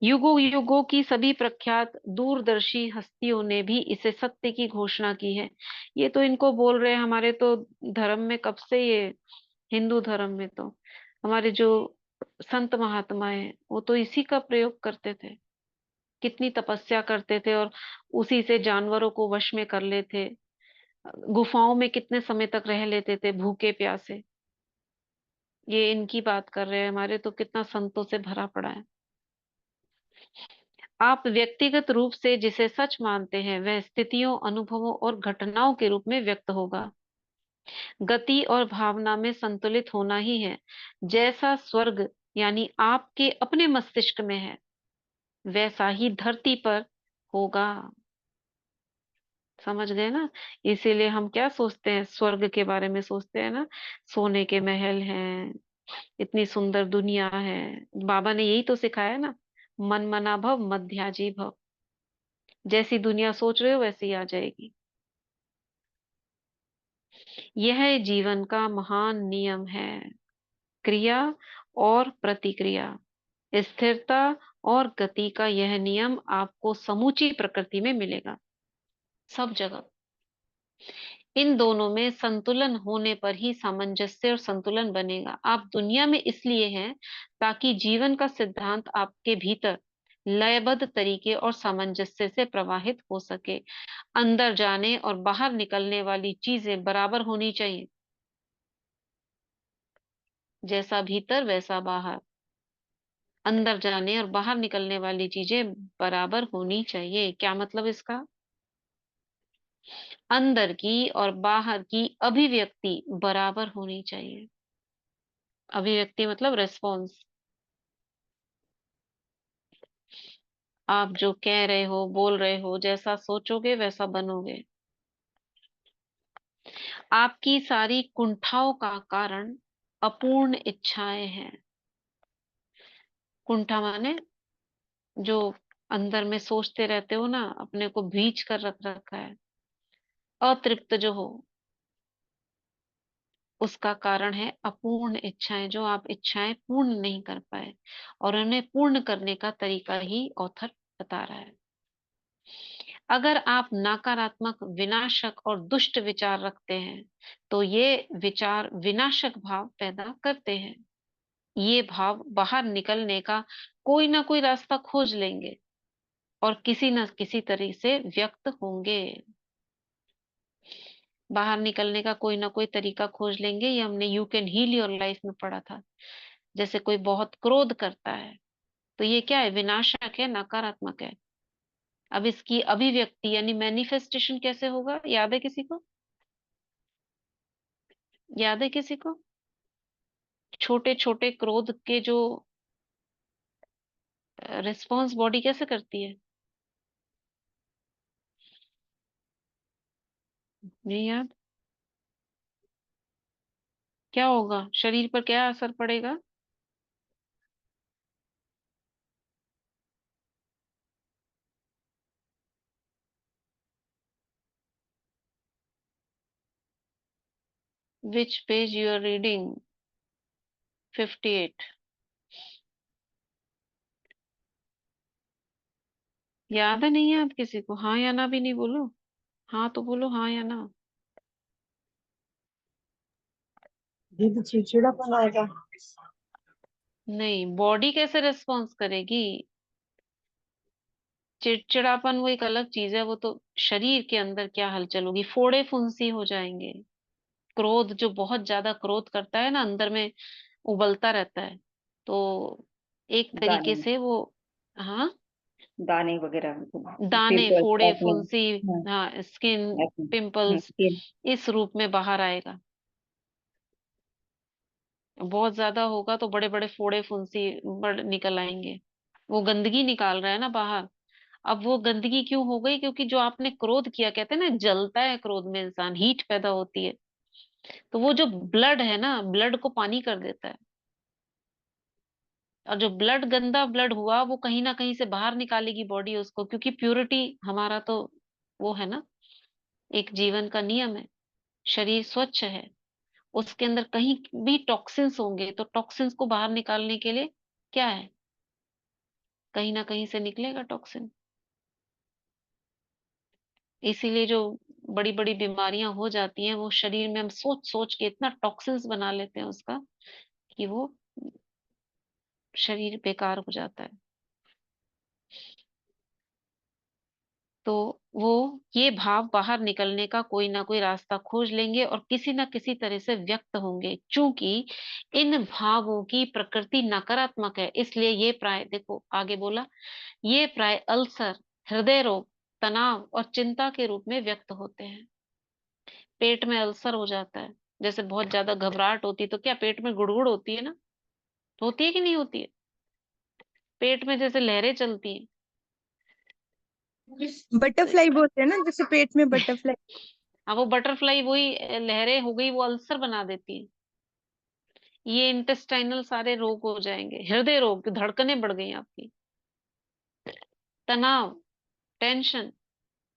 युगों युगों की सभी प्रख्यात दूरदर्शी हस्तियों ने भी इसे सत्य की घोषणा की है। ये तो इनको बोल रहे हैं, हमारे तो धर्म में कब से ये, हिंदू धर्म में तो हमारे जो संत महात्मा हैं वो तो इसी का प्रयोग करते थे, कितनी तपस्या करते थे और उसी से जानवरों को वश में कर लेते, गुफाओं में कितने समय तक रह लेते थे भूखे प्यासे। ये इनकी बात कर रहे हैं, हमारे तो कितना संतों से भरा पड़ा है। आप व्यक्तिगत रूप से जिसे सच मानते हैं वह स्थितियों, अनुभवों और घटनाओं के रूप में व्यक्त होगा। गति और भावना में संतुलित होना ही है। जैसा स्वर्ग यानी आपके अपने मस्तिष्क में है, वैसा ही धरती पर होगा। समझ गए ना? इसीलिए हम क्या सोचते हैं, स्वर्ग के बारे में सोचते हैं ना, सोने के महल हैं, इतनी सुंदर दुनिया है। बाबा ने यही तो सिखाया है ना, मन मना भव मध्याजी भव। जैसी दुनिया सोच रहे हो वैसी ही आ जाएगी। यह जीवन का महान नियम है। क्रिया और प्रतिक्रिया, स्थिरता और गति का यह नियम आपको समूची प्रकृति में मिलेगा, सब जगह। इन दोनों में संतुलन होने पर ही सामंजस्य और संतुलन बनेगा। आप दुनिया में इसलिए हैं ताकि जीवन का सिद्धांत आपके भीतर लयबद्ध तरीके और सामंजस्य से प्रवाहित हो सके। अंदर जाने और बाहर निकलने वाली चीजें बराबर होनी चाहिए, जैसा भीतर वैसा बाहर। अंदर जाने और बाहर निकलने वाली चीजें बराबर होनी चाहिए। क्या मतलब इसका? अंदर की और बाहर की अभिव्यक्ति बराबर होनी चाहिए। अभिव्यक्ति मतलब रेस्पॉन्स। आप जो कह रहे हो, बोल रहे हो, जैसा सोचोगे वैसा बनोगे। आपकी सारी कुंठाओं का कारण अपूर्ण इच्छाएं हैं। कुंठा माने जो अंदर में सोचते रहते हो ना, अपने को भींच कर रख रखा है, अतृप्त जो हो, उसका कारण है अपूर्ण इच्छाएं, जो आप इच्छाएं पूर्ण नहीं कर पाए, और उन्हें पूर्ण करने का तरीका ही ऑथर बता रहा है। अगर आप नकारात्मक, विनाशक और दुष्ट विचार रखते हैं तो ये विचार विनाशक भाव पैदा करते हैं। ये भाव बाहर निकलने का कोई ना कोई रास्ता खोज लेंगे और किसी न किसी तरह से व्यक्त होंगे। बाहर निकलने का कोई ना कोई तरीका खोज लेंगे। ये हमने you can heal your life में पढ़ा था। जैसे कोई बहुत क्रोध करता है तो ये क्या है, विनाशक है, नकारात्मक है। अब इसकी अभिव्यक्ति यानी मैनिफेस्टेशन कैसे होगा, याद है किसी को? याद है किसी को? छोटे छोटे क्रोध के जो रिस्पॉन्स बॉडी कैसे करती है? नहीं याद? क्या होगा, शरीर पर क्या असर पड़ेगा? विच पेज यू आर रीडिंग? 58। याद है, नहीं याद किसी को? हाँ या ना भी नहीं बोलो। हाँ तो बोलो हाँ या ना। दीदी चिड़चिड़ापन आएगा। नहीं, बॉडी कैसे रिस्पॉन्स करेगी? चिड़चिड़ापन वो एक अलग चीज है, वो तो शरीर के अंदर क्या हलचल होगी, फोड़े फुंसी हो जाएंगे। क्रोध, जो बहुत ज्यादा क्रोध करता है ना, अंदर में उबलता रहता है, तो एक तरीके दाने से वो, हाँ, दाने वगैरह, दाने, पिंपल्स, फोड़े एक्ने। फुंसी, हाँ, हाँ, स्किन एक्ने। Pimples, skin. इस रूप में बाहर आएगा। बहुत ज्यादा होगा तो बड़े बड़े फोड़े फुंसी निकल आएंगे। वो गंदगी निकाल रहा है ना बाहर। अब वो गंदगी क्यों हो गई? क्योंकि जो आपने क्रोध किया, कहते हैं ना जलता है क्रोध में इंसान, हीट पैदा होती है। तो वो जो ब्लड है ना, ब्लड को पानी कर देता है। और जो ब्लड, गंदा ब्लड हुआ, वो कहीं ना कहीं से बाहर निकालेगी बॉडी उसको, क्योंकि प्योरिटी हमारा तो वो है ना, एक जीवन का नियम है। शरीर स्वच्छ है, उसके अंदर कहीं भी टॉक्सिन्स होंगे तो टॉक्सिन्स को बाहर निकालने के लिए क्या है, कहीं ना कहीं से निकलेगा टॉक्सिन। इसीलिए जो बड़ी बड़ी बीमारियां हो जाती हैं, वो शरीर में हम सोच सोच के इतना टॉक्सिन्स बना लेते हैं उसका, कि वो शरीर बेकार हो जाता है। तो वो ये भाव बाहर निकलने का कोई ना कोई रास्ता खोज लेंगे और किसी ना किसी तरह से व्यक्त होंगे। चूंकि इन भावों की प्रकृति नकारात्मक है, इसलिए ये प्राय, देखो आगे बोला, ये प्राय अल्सर, हृदय रोग, तनाव और चिंता के रूप में व्यक्त होते हैं। पेट में अल्सर हो जाता है, जैसे बहुत ज्यादा घबराहट होती है तो क्या पेट में गुड़गुड़ होती है ना, होती है कि नहीं होती है? पेट में जैसे लहरें चलती हैं। बटरफ्लाई बोलते हैं ना, जैसे पेट में बटरफ्लाई। हाँ, वो बटरफ्लाई, वही लहरें हो गई, वो अल्सर बना देती है। ये इंटेस्टाइनल सारे रोग हो जाएंगे, हृदय रोग, धड़कनें बढ़ गई आपकी, तनाव, टेंशन,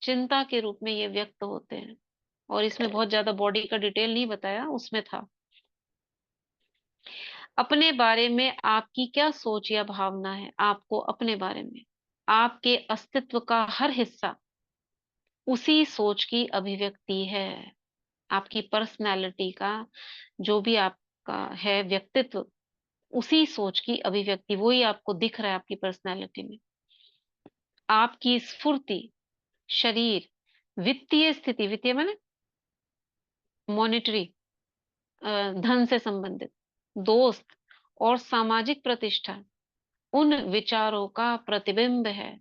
चिंता के रूप में ये व्यक्त होते हैं। और इसमें बहुत ज्यादा बॉडी का डिटेल नहीं बताया, उसमें था। अपने बारे में आपकी क्या सोच या भावना है? आपको अपने बारे में, आपके अस्तित्व का हर हिस्सा उसी सोच की अभिव्यक्ति है। आपकी पर्सनैलिटी का जो भी आपका है व्यक्तित्व, उसी सोच की अभिव्यक्ति, वही आपको दिख रहा है आपकी पर्सनैलिटी में। आपकी स्फूर्ति, शरीर, वित्तीय स्थिति, वित्तीय माने मॉनेटरी, धन से संबंधित, दोस्त और सामाजिक प्रतिष्ठा उन विचारों का प्रतिबिंब है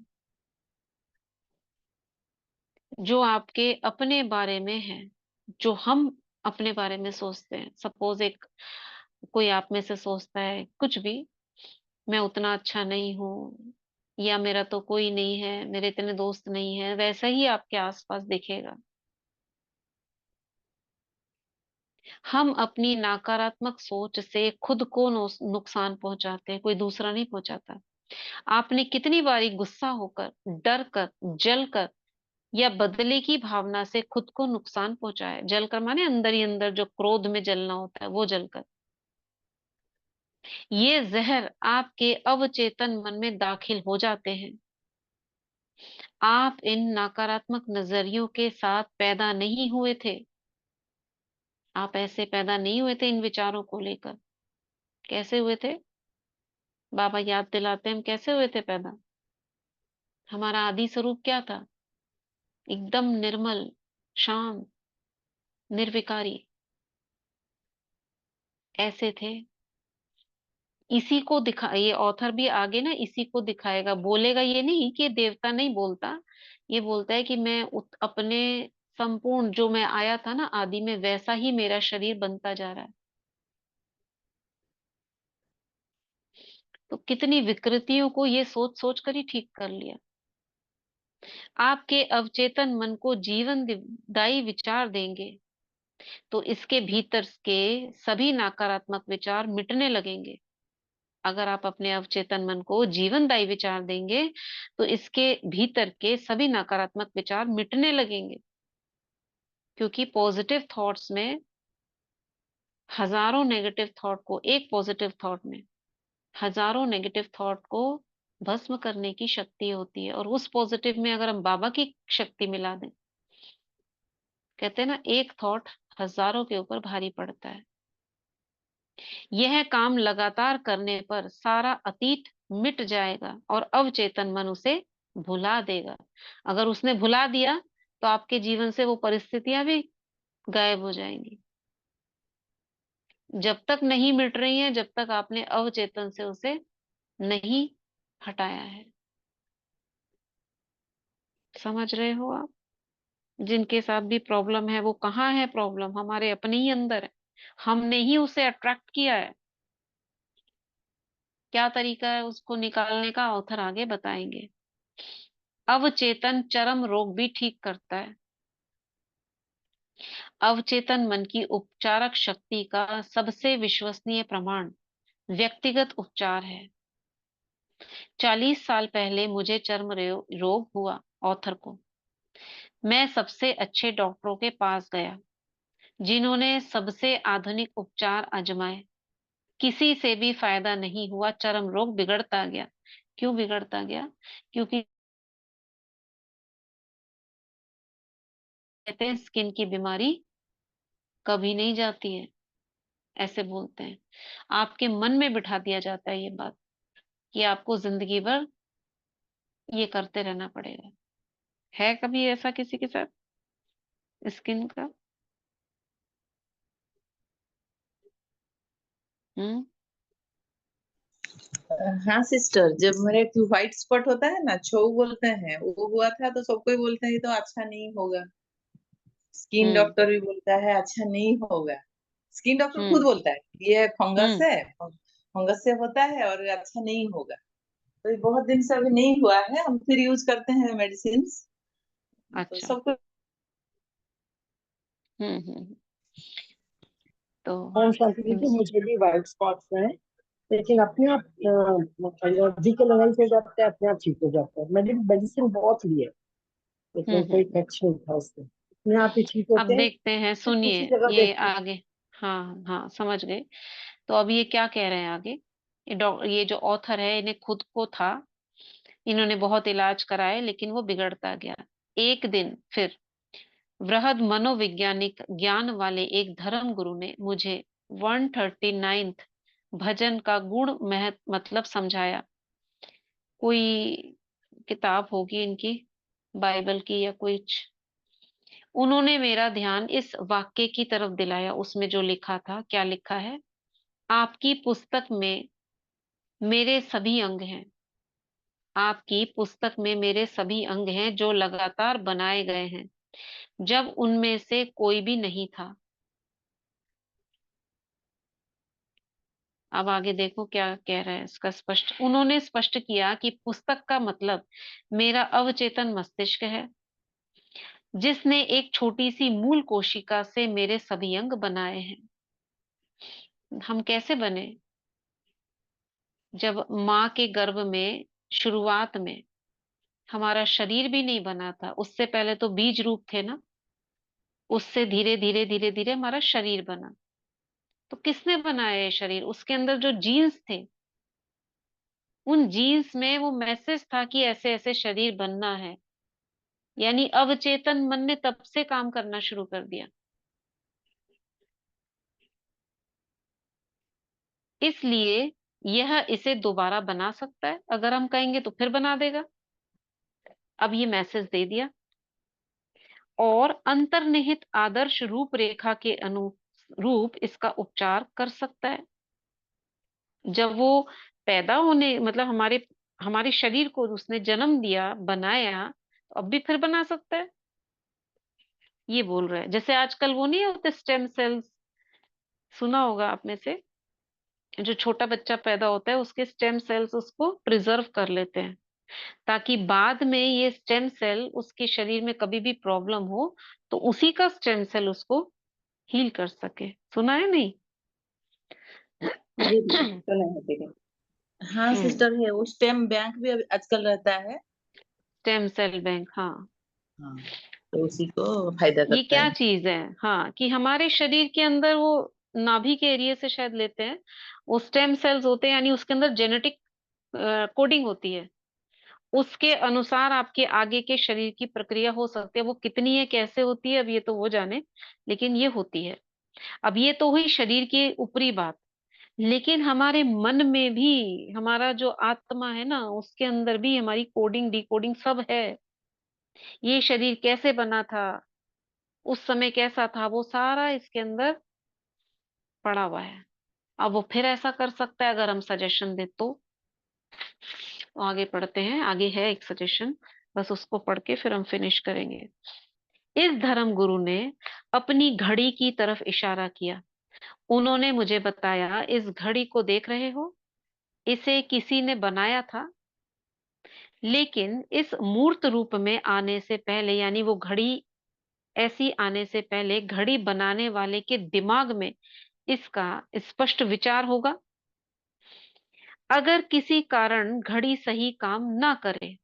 जो आपके अपने बारे में है, जो हम अपने बारे में सोचते हैं। सपोज एक कोई आप में से सोचता है कुछ भी, मैं उतना अच्छा नहीं हूँ, या मेरा तो कोई नहीं है, मेरे इतने दोस्त नहीं है, वैसा ही आपके आसपास दिखेगा। हम अपनी नकारात्मक सोच से खुद को नुकसान पहुंचाते हैं, कोई दूसरा नहीं पहुंचाता। आपने कितनी बारी गुस्सा होकर, डर कर, जल कर या बदले की भावना से खुद को नुकसान पहुंचाया? जलकर माने अंदर ही अंदर जो क्रोध में जलना होता है, वो जलकर। ये जहर आपके अवचेतन मन में दाखिल हो जाते हैं। आप इन नकारात्मक नजरियों के साथ पैदा नहीं हुए थे। आप ऐसे पैदा नहीं हुए थे इन विचारों को लेकर। कैसे हुए थे? बाबा याद दिलाते हैं हम कैसे हुए थे पैदा। हमारा आदि स्वरूप क्या था? एकदम निर्मल, शांत, निर्विकारी, ऐसे थे। इसी को दिखा, ये ऑथर भी आगे ना इसी को दिखाएगा, बोलेगा ये नहीं कि देवता नहीं बोलता, ये बोलता है कि मैं अपने संपूर्ण जो मैं आया था ना आदि में, वैसा ही मेरा शरीर बनता जा रहा है। तो कितनी विकृतियों को ये सोच सोच कर ही ठीक कर लिया। आपके अवचेतन मन को जीवन दायी विचार देंगे तो इसके भीतर के सभी नकारात्मक विचार मिटने लगेंगे। अगर आप अपने अवचेतन मन को जीवनदायी विचार देंगे तो इसके भीतर के सभी नकारात्मक विचार मिटने लगेंगे। क्योंकि पॉजिटिव थॉट्स में हजारों नेगेटिव थॉट को, एक पॉजिटिव थॉट में हजारों नेगेटिव थॉट को भस्म करने की शक्ति होती है। और उस पॉजिटिव में अगर हम बाबा की शक्ति मिला दें, कहते हैं ना एक थॉट हजारों के ऊपर भारी पड़ता है। यह काम लगातार करने पर सारा अतीत मिट जाएगा और अवचेतन मन उसे भुला देगा। अगर उसने भुला दिया तो आपके जीवन से वो परिस्थितियां भी गायब हो जाएंगी। जब तक नहीं मिट रही हैं, जब तक आपने अवचेतन से उसे नहीं हटाया है। समझ रहे हो आप? जिनके साथ भी प्रॉब्लम है, वो कहाँ है प्रॉब्लम? हमारे अपने ही अंदर है। हमने ही उसे अट्रैक्ट किया है। क्या तरीका है उसको निकालने का, ऑथर आगे बताएंगे। अवचेतन चरम रोग भी ठीक करता है। अवचेतन मन की उपचारक शक्ति का सबसे विश्वसनीय प्रमाण व्यक्तिगत उपचार है। 40 साल पहले मुझे चर्म रोग हुआ, ऑथर को। मैं सबसे अच्छे डॉक्टरों के पास गया, जिन्होंने सबसे आधुनिक उपचार आजमाए। किसी से भी फायदा नहीं हुआ, चर्म रोग बिगड़ता गया। क्यों बिगड़ता गया? क्योंकि कहते हैं स्किन की बीमारी कभी नहीं जाती है, ऐसे बोलते हैं। आपके मन में बिठा दिया जाता है ये बात कि आपको जिंदगी भर ये करते रहना पड़ेगा। है कभी ऐसा किसी के साथ स्किन का? हम्म। हाँ सिस्टर, जब मेरे व्हाइट स्पॉट होता है ना, छो बोलते हैं, वो हुआ था तो सबको ही बोलते हैं ये तो अच्छा नहीं होगा। स्किन हम्म। डॉक्टर भी बोलता है अच्छा नहीं होगा। स्किन डॉक्टर खुद हम्म। बोलता है ये फंगस हम्म। है, फंगस से होता है और अच्छा नहीं होगा। तो ये बहुत दिन से अभी नहीं हुआ है, हम फिर यूज करते हैं मेडिसिन। तो अच्छा। सबको हम्म। तो हाँ शांति जी, मुझे भी वाइट स्पॉट्स हैं, लेकिन अपने आप एलर्जी के लेवल पे जाते हैं, अपने आप ठीक हो जाता है। मैंने मेडिसिन बहुत ली है, लेकिन कोई हम्म। इफेक्ट नहीं था उससे, अपने आप ही ठीक अब होते हैं। देखते हैं, फिर सुनिए दूसरी जगह ये देखते हैं। आगे। हाँ हाँ, समझ गए। तो अब ये क्या कह रहे हैं आगे। ये जो ऑथर है, इन्हें खुद को था, इन्होंने बहुत इलाज कराए लेकिन वो बिगड़ता गया। एक दिन फिर वृहद मनोवैज्ञानिक ज्ञान वाले एक धर्म गुरु ने मुझे 139th भजन का गुण मतलब समझाया। कोई किताब होगी इनकी, बाइबल की या कुछ। उन्होंने मेरा ध्यान इस वाक्य की तरफ दिलाया, उसमें जो लिखा था। क्या लिखा है? आपकी पुस्तक में मेरे सभी अंग हैं। आपकी पुस्तक में मेरे सभी अंग हैं जो लगातार बनाए गए हैं जब उनमें से कोई भी नहीं था। अब आगे देखो क्या कह रहा है इसका स्पष्ट। उन्होंने स्पष्ट किया कि पुस्तक का मतलब मेरा अवचेतन मस्तिष्क है, जिसने एक छोटी सी मूल कोशिका से मेरे सभी अंग बनाए हैं। हम कैसे बने? जब माँ के गर्भ में शुरुआत में हमारा शरीर भी नहीं बना था, उससे पहले तो बीज रूप थे ना, उससे धीरे धीरे धीरे धीरे हमारा शरीर बना। तो किसने बनाया ये शरीर? उसके अंदर जो जीन्स थे, उन जीन्स में वो मैसेज था कि ऐसे ऐसे शरीर बनना है। यानी अवचेतन मन ने तब से काम करना शुरू कर दिया। इसलिए यह इसे दोबारा बना सकता है, अगर हम कहेंगे तो फिर बना देगा। अब ये मैसेज दे दिया, और अंतर्निहित आदर्श रूपरेखा के अनुरूप इसका उपचार कर सकता है। जब वो पैदा होने मतलब हमारे शरीर को उसने जन्म दिया, बनाया, तो अब भी फिर बना सकता है। ये बोल रहा है। जैसे आजकल वो नहीं होते स्टेम सेल्स, सुना होगा आप में से। जो छोटा बच्चा पैदा होता है, उसके स्टेम सेल्स उसको प्रिजर्व कर लेते हैं, ताकि बाद में ये स्टेम सेल उसके शरीर में कभी भी प्रॉब्लम हो तो उसी का स्टेम सेल उसको हील कर सके। सुना है नहीं? जी जी, सुना है दीदी। हाँ हम्म। सिस्टर, है वो स्टेम बैंक भी अभी आजकल रहता है। स्टेम सेल बैंक, हाँ। हाँ, तो उसी को फायदा ये करता क्या है। चीज है? हाँ, कि हमारे शरीर के अंदर वो नाभि के एरिया से शायद लेते हैं, वो स्टेम सेल्स होते हैं, यानी उसके अंदर जेनेटिक कोडिंग होती है। उसके अनुसार आपके आगे के शरीर की प्रक्रिया हो सकती है। वो कितनी है, कैसे होती है, अब ये तो वो जाने, लेकिन ये होती है। अब ये तो हुई शरीर की ऊपरी बात, लेकिन हमारे मन में भी, हमारा जो आत्मा है ना, उसके अंदर भी हमारी कोडिंग डिकोडिंग सब है। ये शरीर कैसे बना था, उस समय कैसा था, वो सारा इसके अंदर पड़ा हुआ है। अब वो फिर ऐसा कर सकता है अगर हम सजेशन दे तो। आगे पढ़ते हैं, आगे है एक सजेशन, बस उसको पढ़ के फिर हम फिनिश करेंगे। इस धर्म गुरु ने अपनी घड़ी की तरफ इशारा किया। उन्होंने मुझे बताया, इस घड़ी को देख रहे हो? इसे किसी ने बनाया था, लेकिन इस मूर्त रूप में आने से पहले, यानी वो घड़ी ऐसी आने से पहले, घड़ी बनाने वाले के दिमाग में इसका स्पष्ट विचार होगा। अगर किसी कारण घड़ी सही काम ना करे,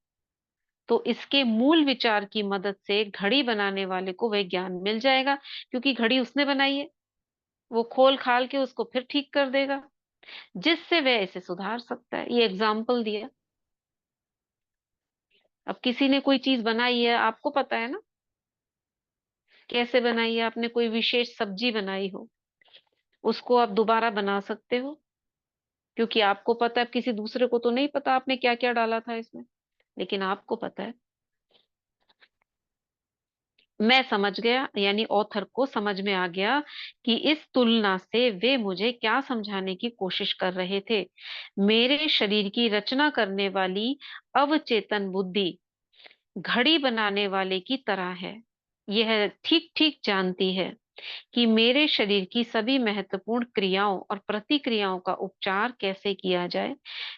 तो इसके मूल विचार की मदद से घड़ी बनाने वाले को वह ज्ञान मिल जाएगा, क्योंकि घड़ी उसने बनाई है। वो खोल खाल के उसको फिर ठीक कर देगा, जिससे वह इसे सुधार सकता है। ये एग्जाम्पल दिया। अब किसी ने कोई चीज बनाई है, आपको पता है ना कैसे बनाई है। आपने कोई विशेष सब्जी बनाई हो, उसको आप दोबारा बना सकते हो, क्योंकि आपको पता है। अब किसी दूसरे को तो नहीं पता आपने क्या क्या डाला था इसमें, लेकिन आपको पता है। मैं समझ गया, यानी ऑथर को समझ में आ गया कि इस तुलना से वे मुझे क्या समझाने की कोशिश कर रहे थे। मेरे शरीर की रचना करने वाली अवचेतन बुद्धि घड़ी बनाने वाले की तरह है। यह ठीक ठीक जानती है कि मेरे शरीर की सभी महत्वपूर्ण क्रियाओं और प्रतिक्रियाओं का उपचार कैसे किया जाए,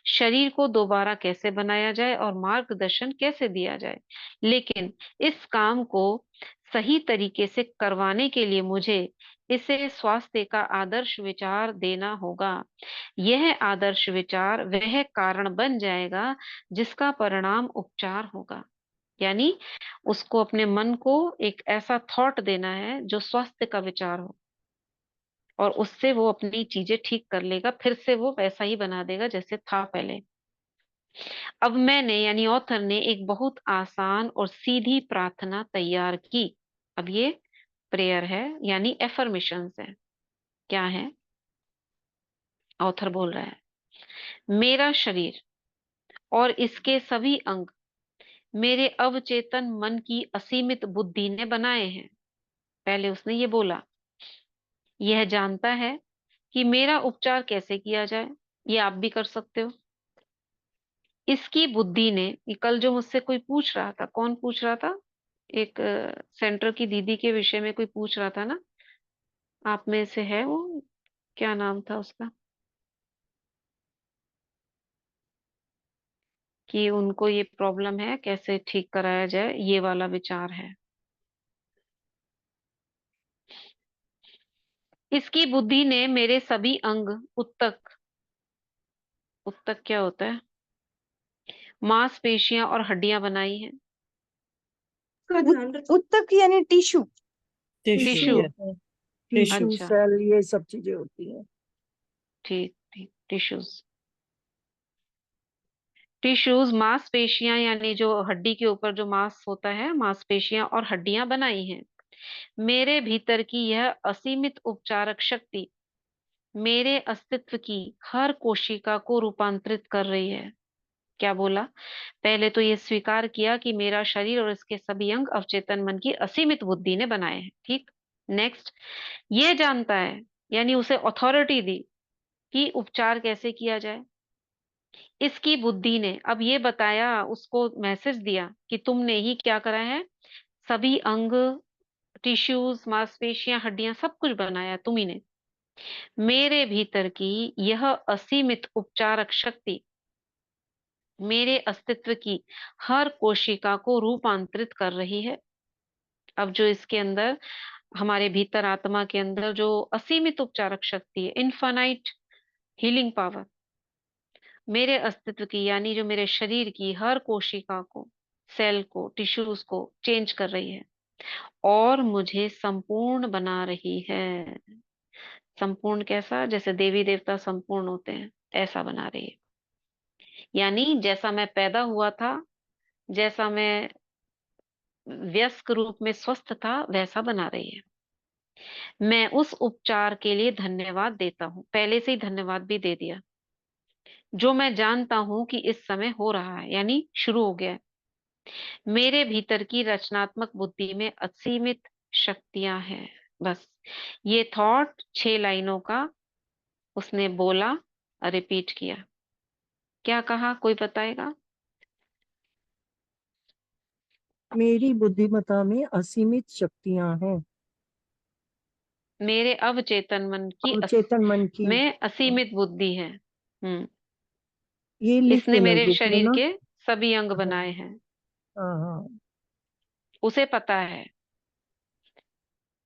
शरीर को दोबारा कैसे बनाया जाए और मार्गदर्शन कैसे दिया जाए। लेकिन इस काम को सही तरीके से करवाने के लिए मुझे इसे स्वास्थ्य का आदर्श विचार देना होगा। यह आदर्श विचार वह कारण बन जाएगा जिसका परिणाम उपचार होगा। यानी उसको अपने मन को एक ऐसा थॉट देना है जो स्वास्थ्य का विचार हो, और उससे वो अपनी चीजें ठीक कर लेगा, फिर से वो वैसा ही बना देगा जैसे था पहले। अब मैंने, यानी ऑथर ने, एक बहुत आसान और सीधी प्रार्थना तैयार की। अब ये प्रेयर है, यानी एफर्मेशंस है। क्या है? ऑथर बोल रहा है, मेरा शरीर और इसके सभी अंग मेरे अवचेतन मन की असीमित बुद्धि ने बनाए हैं। पहले उसने ये बोला, यह जानता है कि मेरा उपचार कैसे किया जाए। ये आप भी कर सकते हो। इसकी बुद्धि ने, ये कल जो मुझसे कोई पूछ रहा था, कौन पूछ रहा था? एक सेंटर की दीदी के विषय में कोई पूछ रहा था ना, आप में से है वो? क्या नाम था उसका? कि उनको ये प्रॉब्लम है, कैसे ठीक कराया जाए, ये वाला विचार है। इसकी बुद्धि ने मेरे सभी अंग, उत्तक, उत्तक क्या होता है? मांसपेशियां और हड्डियां बनाई हैं। उत्तक यानी टिश्यू। Tissue tissue. कहते हैं, टिश्यू अच्छा, सेल, ये सब चीजें होती हैं। ठीक ठीक, टिश्यूज। टिश्यूज मांसपेशियां, यानी जो हड्डी के ऊपर जो मांस होता है, मांसपेशियां और हड्डियां बनाई हैं। मेरे भीतर की यह असीमित उपचारक शक्ति मेरे अस्तित्व की हर कोशिका को रूपांतरित कर रही है। क्या बोला? पहले तो ये स्वीकार किया कि मेरा शरीर और इसके सभी अंग अवचेतन मन की असीमित बुद्धि ने बनाए हैं। ठीक। नेक्स्ट, ये जानता है, यानी उसे अथॉरिटी दी कि उपचार कैसे किया जाए। इसकी बुद्धि ने अब ये बताया, उसको मैसेज दिया कि तुमने ही क्या करा है, सभी अंग, टिश्यूज, मांसपेशियां, हड्डियां, सब कुछ बनाया तुम ही ने। मेरे भीतर की यह असीमित उपचारक शक्ति मेरे अस्तित्व की हर कोशिका को रूपांतरित कर रही है। अब जो इसके अंदर, हमारे भीतर आत्मा के अंदर जो असीमित उपचारक शक्ति है, इनफाइनाइट हीलिंग पावर, मेरे अस्तित्व की, यानी जो मेरे शरीर की हर कोशिका को, सेल को, टिश्यूज को चेंज कर रही है और मुझे संपूर्ण बना रही है। संपूर्ण कैसा? जैसे देवी देवता संपूर्ण होते हैं, ऐसा बना रही है। यानी जैसा मैं पैदा हुआ था, जैसा मैं वयस्क रूप में स्वस्थ था, वैसा बना रही है। मैं उस उपचार के लिए धन्यवाद देता हूँ, पहले से ही धन्यवाद भी दे दिया, जो मैं जानता हूं कि इस समय हो रहा है, यानी शुरू हो गया है। मेरे भीतर की रचनात्मक बुद्धि में असीमित शक्तियां हैं। बस ये थॉट 6 लाइनों का उसने बोला, रिपीट किया। क्या कहा, कोई बताएगा? मेरी बुद्धिमत्ता में असीमित शक्तियां हैं, मेरे अवचेतन मन की और चेतन मन की। में असीमित बुद्धि है। ये लिख इसने लेना मेरे ग्रुप में शरीर ना। के सभी अंग हाँ बनाए हैं। हाँ हाँ। उसे पता है,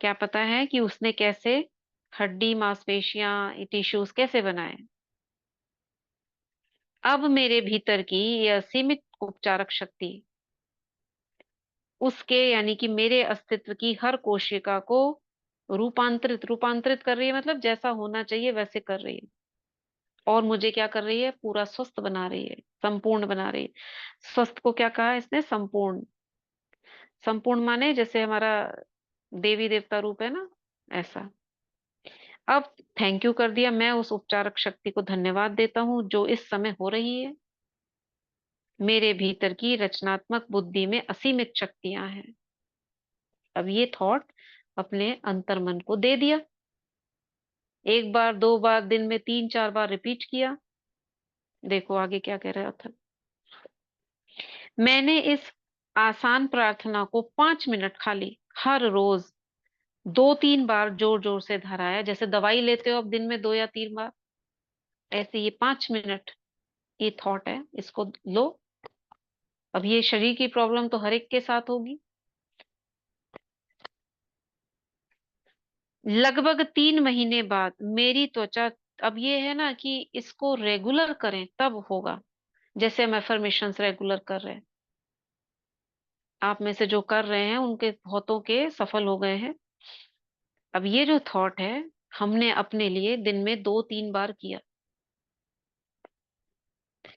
क्या पता है कि उसने कैसे हड्डी मांसपेशियां टिश्यूज कैसे बनाए। अब मेरे भीतर की यह असीमित उपचारक शक्ति उसके यानी कि मेरे अस्तित्व की हर कोशिका को रूपांतरित रूपांतरित कर रही है, मतलब जैसा होना चाहिए वैसे कर रही है। और मुझे क्या कर रही है, पूरा स्वस्थ बना रही है, संपूर्ण बना रही है। स्वस्थ को क्या कहा इसने, संपूर्ण। संपूर्ण माने जैसे हमारा देवी देवता रूप है ना, ऐसा। अब थैंक यू कर दिया, मैं उस उपचारक शक्ति को धन्यवाद देता हूं जो इस समय हो रही है। मेरे भीतर की रचनात्मक बुद्धि में असीमित शक्तियां हैं। अब ये थॉट अपने अंतर्मन को दे दिया, एक बार दो बार, दिन में 3-4 बार रिपीट किया। देखो आगे क्या कह रहा था। मैंने इस आसान प्रार्थना को 5 मिनट खाली हर रोज 2-3 बार जोर जोर से दोहराया, जैसे दवाई लेते हो अब दिन में 2 या 3 बार, ऐसे ये 5 मिनट। ये थॉट है, इसको लो। अब ये शरीर की प्रॉब्लम तो हर एक के साथ होगी। लगभग 3 महीने बाद मेरी त्वचा, अब ये है ना कि इसको रेगुलर करें तब होगा, जैसे हम एफर्मेशंस रेगुलर कर रहे हैं। आप में से जो कर रहे हैं उनके बहुतों के सफल हो गए हैं। अब ये जो थॉट है, हमने अपने लिए दिन में 2-3 बार किया।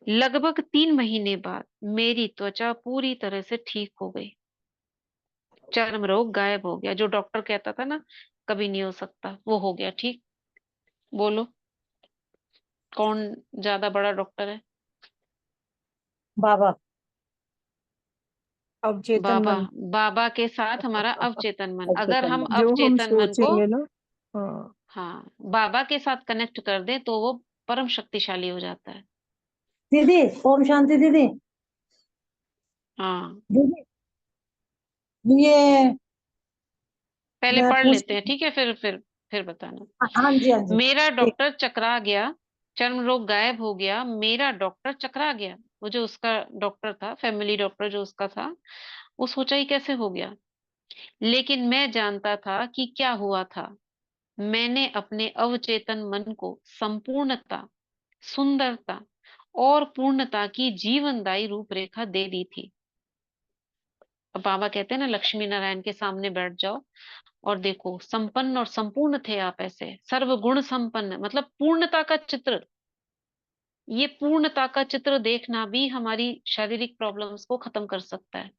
लगभग 3 महीने बाद मेरी त्वचा पूरी तरह से ठीक हो गई, चर्म रोग गायब हो गया। जो डॉक्टर कहता था ना कभी नहीं हो सकता, वो हो गया ठीक। बोलो कौन ज्यादा बड़ा डॉक्टर है। बाबा, अवचेतन बाबा। मन। बाबा के साथ हमारा अवचेतन मन, अगर अवचेतन हम मन जो हम अवचेतन मन को, सोचेंगे ना। हाँ। हाँ, बाबा के साथ कनेक्ट कर दे तो वो परम शक्तिशाली हो जाता है। दीदी, ओम शांति दीदी। हाँ, दीदी, ये पहले मैं पढ़ पूछ। लेते हैं, ठीक है, फिर बताना। हाँ जी हाँ जी। मेरा ठीक। डॉक्टर चकरा गया, चर्म रोग गायब हो गया, मेरा डॉक्टर चकरा गया। वो जो उसका डॉक्टर था, फैमिली डॉक्टर जो उसका था, वो सोचा ही कैसे हो गया। लेकिन मैं जानता था कि क्या हुआ था। मैंने अपने अवचेतन मन को संपूर्णता, सुंदरता और पूर्णता की जीवनदायी रूपरेखा दे दी थी। अब बाबा कहते हैं ना, लक्ष्मी नारायण के सामने बैठ जाओ और देखो, संपन्न और संपूर्ण थे आप, ऐसे सर्वगुण संपन्न, मतलब पूर्णता का चित्र। ये पूर्णता का चित्र देखना भी हमारी शारीरिक प्रॉब्लम्स को खत्म कर सकता है।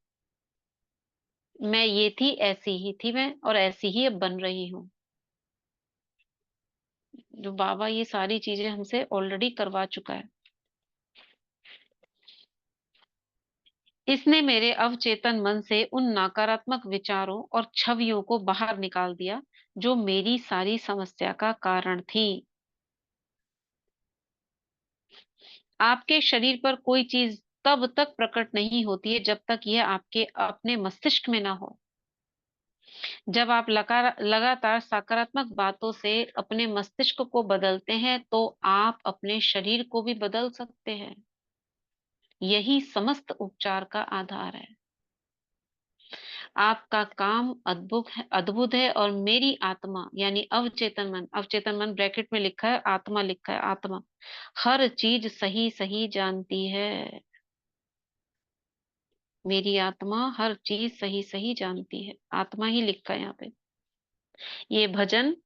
मैं ये थी, ऐसी ही थी मैं, और ऐसी ही अब बन रही हूँ। जो बाबा ये सारी चीजें हमसे ऑलरेडी करवा चुका है। इसने मेरे अवचेतन मन से उन नकारात्मक विचारों और छवियों को बाहर निकाल दिया जो मेरी सारी समस्या का कारण थी। आपके शरीर पर कोई चीज तब तक प्रकट नहीं होती है जब तक यह आपके अपने मस्तिष्क में ना हो। जब आप लगातार सकारात्मक बातों से अपने मस्तिष्क को बदलते हैं तो आप अपने शरीर को भी बदल सकते हैं। यही समस्त उपचार का आधार है। आपका काम अद्भुत है, अद्भुत है, और मेरी आत्मा यानी अवचेतन मन, अवचेतन मन ब्रैकेट में लिखा है, आत्मा लिखा है, आत्मा हर चीज सही सही जानती है। मेरी आत्मा हर चीज सही सही जानती है, आत्मा ही लिखा है यहाँ पे। ये भजन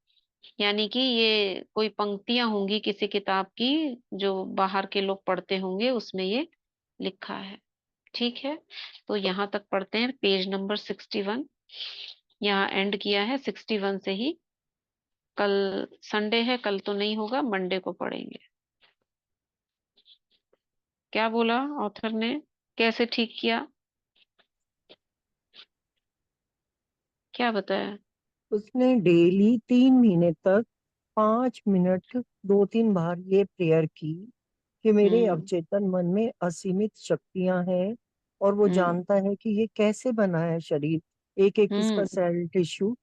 यानी कि ये कोई पंक्तियां होंगी किसी किताब की जो बाहर के लोग पढ़ते होंगे, उसमें ये लिखा है। ठीक है, तो यहाँ तक पढ़ते हैं, पेज नंबर 61। यहाँ एंड किया है 61 से ही। कल संडे है, कल तो नहीं होगा, मंडे को पढ़ेंगे। क्या बोला ऑथर ने, कैसे ठीक किया, क्या बताया। उसने डेली 3 महीने तक 5 मिनट 2-3 बार ये प्रेयर की कि मेरे हम्म। अवचेतन मन में असीमित शक्तियां हैं, और वो हम्म। जानता है कि ये कैसे बना है शरीर, एक एक इसका हम्म। Cell tissue.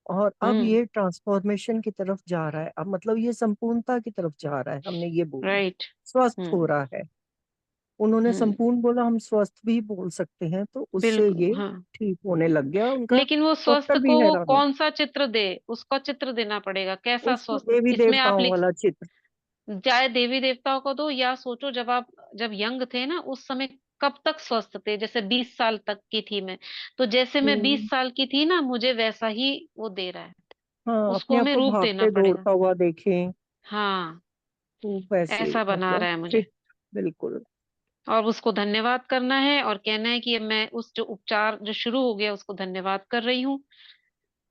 और अब हम्म। ये ट्रांसफॉर्मेशन की तरफ जा रहा है, अब मतलब ये संपूर्णता की तरफ जा रहा है, हमने ये बोला, राइट। स्वस्थ हो हम्म। रहा है। उन्होंने संपूर्ण बोला, हम स्वस्थ भी बोल सकते हैं, तो उससे बिल्कुल ये हाँ। ठीक होने लग गया उनका। लेकिन वो स्वस्थ डॉक्टर भी को वो हैरान हो, कौन सा चित्र दे, उसका चित्र देना पड़ेगा, कैसा उसको स्वस्थ देवी इसमें आप देवताओं लिख, वाला चित्र। चाहे देवी देवताओं को दो, या सोचो जब आप जब यंग थे ना उस समय कब तक स्वस्थ थे, जैसे 20 साल तक की थी मैं, तो जैसे मैं हम्म, 20 साल की थी ना मुझे वैसा ही वो दे रहा है, हाँ, उसको अपने आप हमें को रूप देना भागते पड़ेगा। दौड़ता हुआ देखें, हाँ, तो वैसे ऐसा बना मतलब रहा है मुझे। फिट, बिल्कुल। और उसको धन्यवाद करना है और कहना है कि मैं उस जो उपचार जो शुरू हो गया उसको धन्यवाद कर रही हूँ,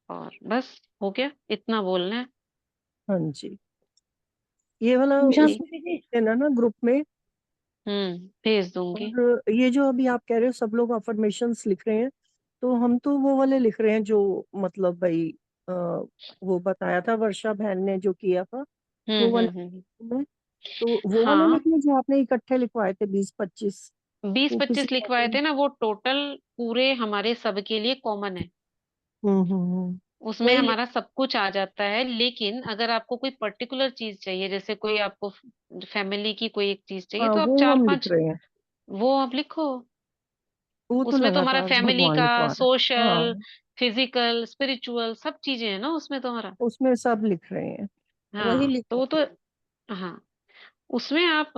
और बस हो गया, इतना बोलना है। हाँ जी, ये वाला ओम ठीक। उसमें शांति दीदी। देना ना ग्रुप में। भेज दूंगी। और ये जो अभी आप कह रहे हो सब लोग अफर्मेशंस लिख रहे हैं, तो हम तो वो वाले लिख रहे हैं जो मतलब भाई अ, वो बताया था वर्षा बहन ने जो किया था, वो वाले हम्म। में, तो वो वाले हाँ, लिख लें जो आपने इकट्ठे लिखवाए थे 20-25। बीस वो किसी 25 लिखवाए को, थे ना, वो टोटल पूरे हमारे सबके लिए कॉमन है, उसमें वही लिख। हमारा सब कुछ आ जाता है। लेकिन अगर आपको कोई पर्टिकुलर चीज चाहिए, जैसे कोई आपको फैमिली की कोई एक चीज चाहिए, हाँ, तो आप वो चार हम लिख पांच रहे हैं, वो आप लिखो। वो तो उसमें तो हमारा लगातार फैमिली भगवान का, लिखवा रहे हैं। सोशल, हाँ, फिजिकल, स्पिरिचुअल सब चीजें हैं ना उसमें तो हमारा। उसमें सब लिख रहे हैं, वही हाँ लिख तो वो रहे तो, हाँ, उसमें आप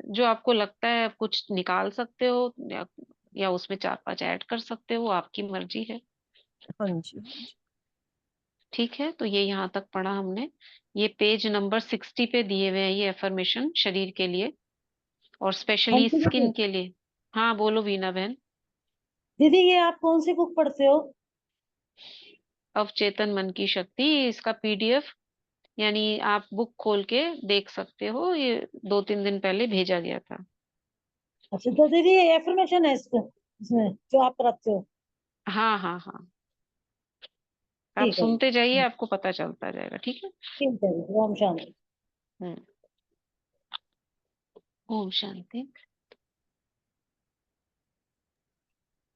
जो आपको लगता है आप कुछ निकाल सकते हो, या उसमें चार पांच ऐड कर सकते हो, वो आपकी मर्जी है। हैं। हाँ जी, हाँ जी। ठीक है, तो ये यहाँ तक पढ़ा हमने। ये पेज नंबर 60 पे दिए हुए हैं ये एफर्मेशन शरीर के लिए, और स्पेशली आंटी दीदी, स्किन के लिए। हाँ बोलो वीना बहन। दीदी ये आप कौन सी बुक पढ़ते हो? अवचेतन मन की शक्ति, इसका पीडीएफ, यानी आप बुक खोल के देख सकते हो, ये 2-3 दिन पहले भेजा गया था। अच्छा, तो दीदी ये एफर्मेशन है इसमें जो आप पढ़ते हो? हाँ हाँ हाँ, आप ठीक है सुनते जाइए, दीदी। आपको पता चलता जाएगा, ठीक है। ठीक है दीदी, ओम शांति। हम्म। ओम शांति।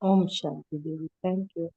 Om Shanti Devi, thank you.